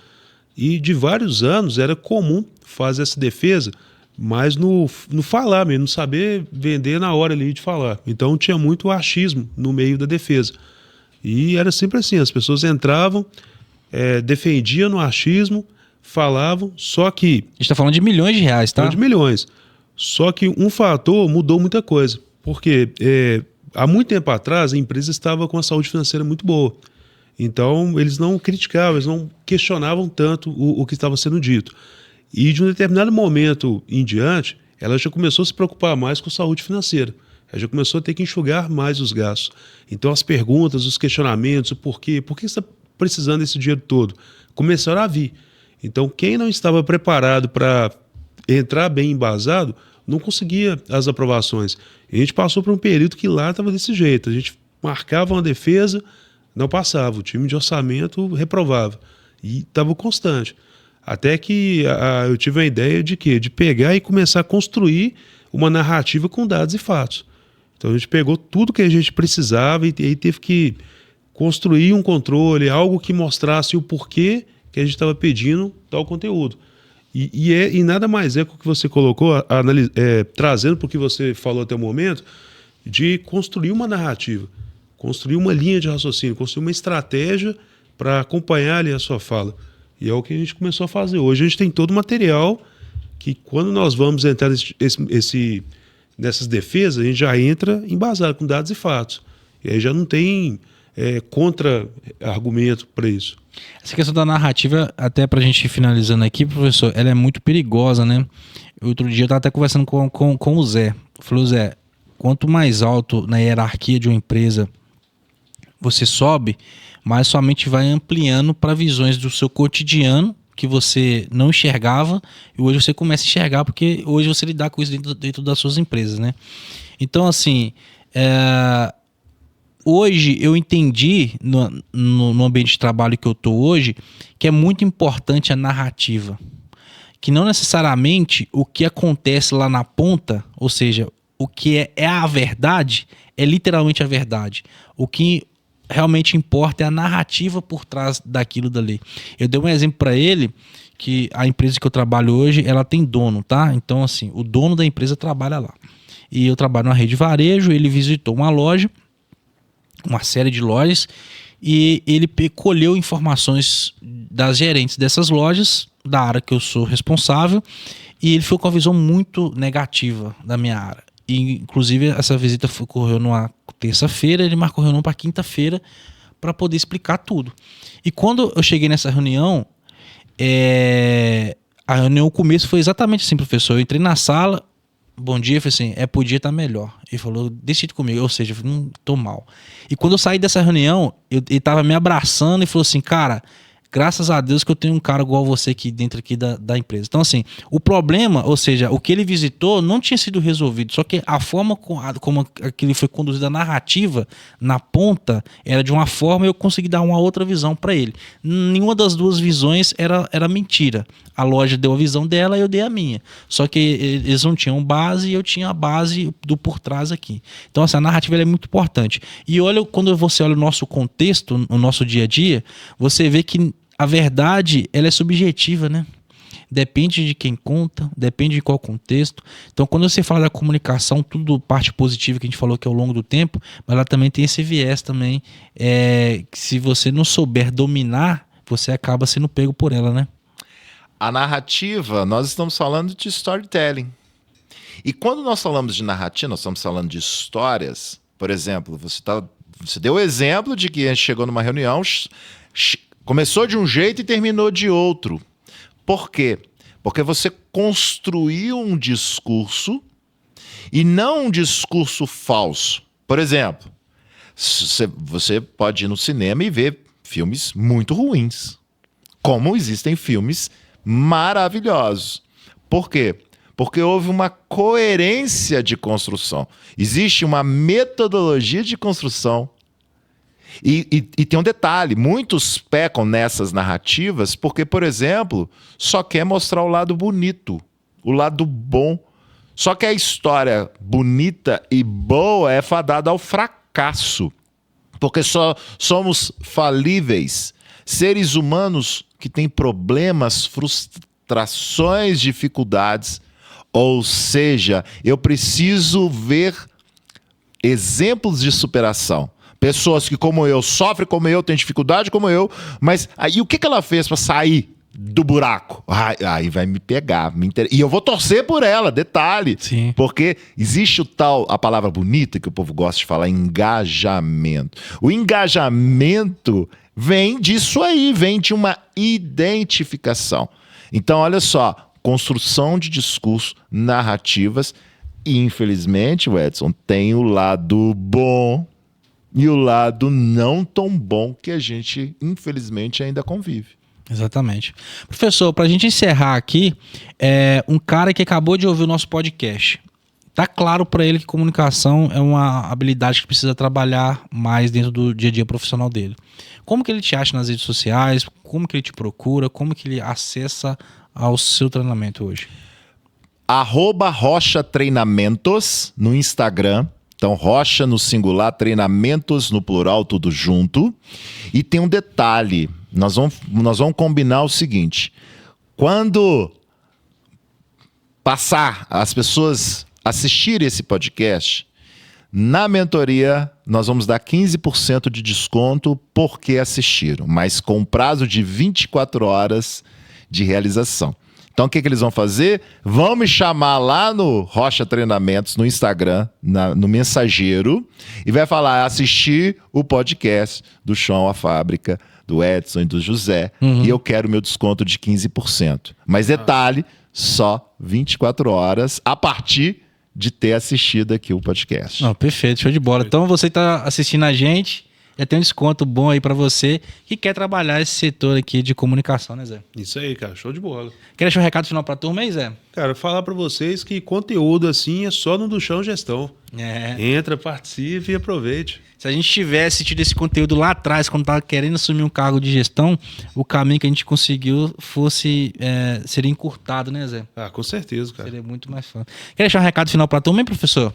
S2: E de vários anos era comum fazer essa defesa, mas no falar mesmo, no saber vender na hora ali de falar. Então tinha muito achismo no meio da defesa. E era sempre assim, as pessoas entravam, defendiam no achismo, falavam, só que...
S1: A gente está falando de milhões de reais, tá?
S2: De milhões. Só que um fator mudou muita coisa. Porque há muito tempo atrás a empresa estava com a saúde financeira muito boa. Então eles não criticavam, eles não questionavam tanto o que estava sendo dito. E de um determinado momento em diante, ela já começou a se preocupar mais com saúde financeira. Ela já começou a ter que enxugar mais os gastos. Então as perguntas, os questionamentos, o porquê, por que você está precisando desse dinheiro todo, começaram a vir. Então quem não estava preparado para entrar bem embasado, não conseguia as aprovações. E a gente passou por um período que lá estava desse jeito. A gente marcava uma defesa, não passava. O time de orçamento reprovava. E estava constante. Até que eu tive a ideia de quê? De pegar e começar a construir uma narrativa com dados e fatos. Então a gente pegou tudo que a gente precisava e aí teve que construir um controle, algo que mostrasse o porquê que a gente estava pedindo tal conteúdo. E nada mais é que o que você colocou, trazendo para o que você falou até o momento, de construir uma narrativa, construir uma linha de raciocínio, construir uma estratégia para acompanhar ali a sua fala. E é o que a gente começou a fazer. Hoje a gente tem todo o material que quando nós vamos entrar nessas defesas, a gente já entra embasado com dados e fatos. E aí já não tem contra-argumento para isso.
S1: Essa questão da narrativa, até pra gente ir finalizando aqui, professor, ela é muito perigosa, né? Outro dia eu estava até conversando com o Zé. Falou, Zé, quanto mais alto na hierarquia de uma empresa você sobe, mais sua mente vai ampliando para visões do seu cotidiano que você não enxergava e hoje você começa a enxergar porque hoje você lidar com isso dentro das suas empresas, né? Então, assim, hoje eu entendi no ambiente de trabalho que eu estou hoje que é muito importante a narrativa. Que não necessariamente o que acontece lá na ponta, ou seja, o que é a verdade, é literalmente a verdade. O que realmente importa é a narrativa por trás daquilo dali. Eu dei um exemplo para ele que a empresa que eu trabalho hoje, ela tem dono, tá? Então, assim, o dono da empresa trabalha lá. E eu trabalho na rede de varejo, ele visitou uma loja, uma série de lojas, e ele colheu informações das gerentes dessas lojas, da área que eu sou responsável, e ele ficou com uma visão muito negativa da minha área. E, inclusive, essa visita ocorreu numa terça-feira, ele marcou reunião para quinta-feira para poder explicar tudo. E quando eu cheguei nessa reunião, a reunião, o começo foi exatamente assim, professor. Eu entrei na sala, bom dia, eu falei assim, podia estar melhor. Ele falou, decide comigo, ou seja, eu falei, tô mal. E quando eu saí dessa reunião, ele estava me abraçando e falou assim, cara, graças a Deus que eu tenho um cara igual você aqui dentro aqui da empresa. Então, assim, o problema, ou seja, o que ele visitou não tinha sido resolvido, só que a forma como aquilo foi conduzido, a narrativa na ponta, era de uma forma e eu consegui dar uma outra visão para ele. Nenhuma das duas visões era mentira. A loja deu a visão dela e eu dei a minha. Só que eles não tinham base e eu tinha a base do por trás aqui. Então, assim, a narrativa ela é muito importante. E olha, quando você olha o nosso contexto, o nosso dia a dia, você vê que a verdade ela é subjetiva, né? Depende de quem conta, depende de qual contexto. Então, quando você fala da comunicação, tudo parte positiva que a gente falou que é ao longo do tempo, mas ela também tem esse viés também, que se você não souber dominar, você acaba sendo pego por ela, né?
S3: A narrativa, nós estamos falando de storytelling. E quando nós falamos de narrativa, nós estamos falando de histórias. Por exemplo, você deu o exemplo de que a gente chegou numa reunião, começou de um jeito e terminou de outro. Por quê? Porque você construiu um discurso e não um discurso falso. Por exemplo, você pode ir no cinema e ver filmes muito ruins, como existem filmes maravilhosos. Por quê? Porque houve uma coerência de construção. Existe uma metodologia de construção. E tem um detalhe, muitos pecam nessas narrativas porque, por exemplo, só quer mostrar o lado bonito, o lado bom. Só que a história bonita e boa é fadada ao fracasso. Porque só somos falíveis, seres humanos que têm problemas, frustrações, dificuldades. Ou seja, eu preciso ver exemplos de superação. Pessoas que, como eu, sofrem como eu, têm dificuldade como eu, mas aí o que ela fez para sair do buraco? Aí vai me pegar. E eu vou torcer por ela, detalhe.
S1: Sim.
S3: Porque existe a palavra bonita que o povo gosta de falar, engajamento. O engajamento vem disso aí, vem de uma identificação. Então, olha só, construção de discurso, narrativas, e infelizmente, Edson, tem o lado bom e o lado não tão bom que a gente, infelizmente, ainda convive.
S1: Exatamente. Professor, para a gente encerrar aqui, um cara que acabou de ouvir o nosso podcast, tá claro para ele que comunicação é uma habilidade que precisa trabalhar mais dentro do dia a dia profissional dele. Como que ele te acha nas redes sociais? Como que ele te procura? Como que ele acessa ao seu treinamento hoje?
S3: @Rocha Treinamentos no Instagram. Então, Rocha no singular, Treinamentos no plural, tudo junto. E tem um detalhe, nós vamos combinar o seguinte: quando passar as pessoas assistirem esse podcast, na mentoria nós vamos dar 15% de desconto porque assistiram, mas com prazo de 24 horas de realização. Então, o que eles vão fazer? Vão me chamar lá no Rocha Treinamentos, no Instagram, no Mensageiro, e vai falar, assistir o podcast do Chão à Fábrica, do Edson e do José, e eu quero meu desconto de 15%. Mas detalhe, só 24 horas a partir de ter assistido aqui o podcast.
S1: Não, perfeito, show de bola. Então, você está assistindo a gente, já tem um desconto bom aí para você que quer trabalhar esse setor aqui de comunicação, né, Zé?
S2: Isso aí, cara, show de bola.
S1: Quer deixar um recado final para a turma aí, Zé?
S2: Cara, falar para vocês que conteúdo assim é só no Do Chão Gestão. Entra, participe e aproveite.
S1: Se a gente tivesse tido esse conteúdo lá atrás, quando estava querendo assumir um cargo de gestão, o caminho que a gente conseguiu seria encurtado, né, Zé?
S2: Ah, com certeza, cara.
S1: Seria muito mais fácil. Quer deixar um recado final para a turma, hein, professor?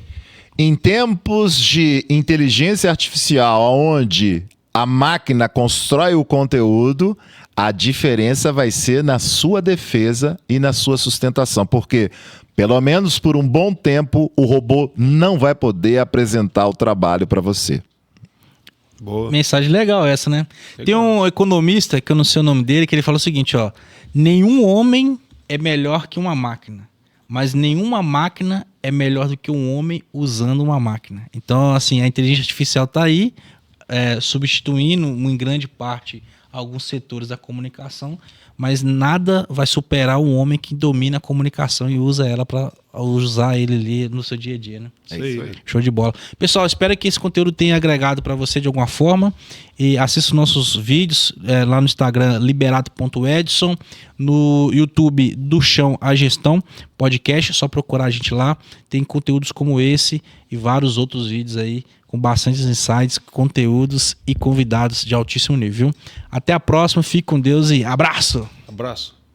S3: Em tempos de inteligência artificial, onde a máquina constrói o conteúdo, a diferença vai ser na sua defesa e na sua sustentação. Porque, pelo menos por um bom tempo, o robô não vai poder apresentar o trabalho para você.
S2: Boa.
S1: Mensagem legal essa, né?
S2: Legal.
S1: Tem um economista, que eu não sei o nome dele, que ele fala o seguinte, ó: nenhum homem é melhor que uma máquina, mas nenhuma máquina é melhor do que um homem usando uma máquina. Então, assim, a inteligência artificial está aí, substituindo em grande parte alguns setores da comunicação, mas nada vai superar um homem que domina a comunicação e usa ela para usar ele ali no seu dia a dia, né?
S3: É isso aí.
S1: Show de bola. Pessoal, espero que esse conteúdo tenha agregado para você de alguma forma. E assista os nossos vídeos lá no Instagram, liberato.edson, no YouTube, do Chão à Gestão podcast, é só procurar a gente lá. Tem conteúdos como esse e vários outros vídeos aí com bastantes insights, conteúdos e convidados de altíssimo nível. Até a próxima, fique com Deus e abraço!
S2: Abraço.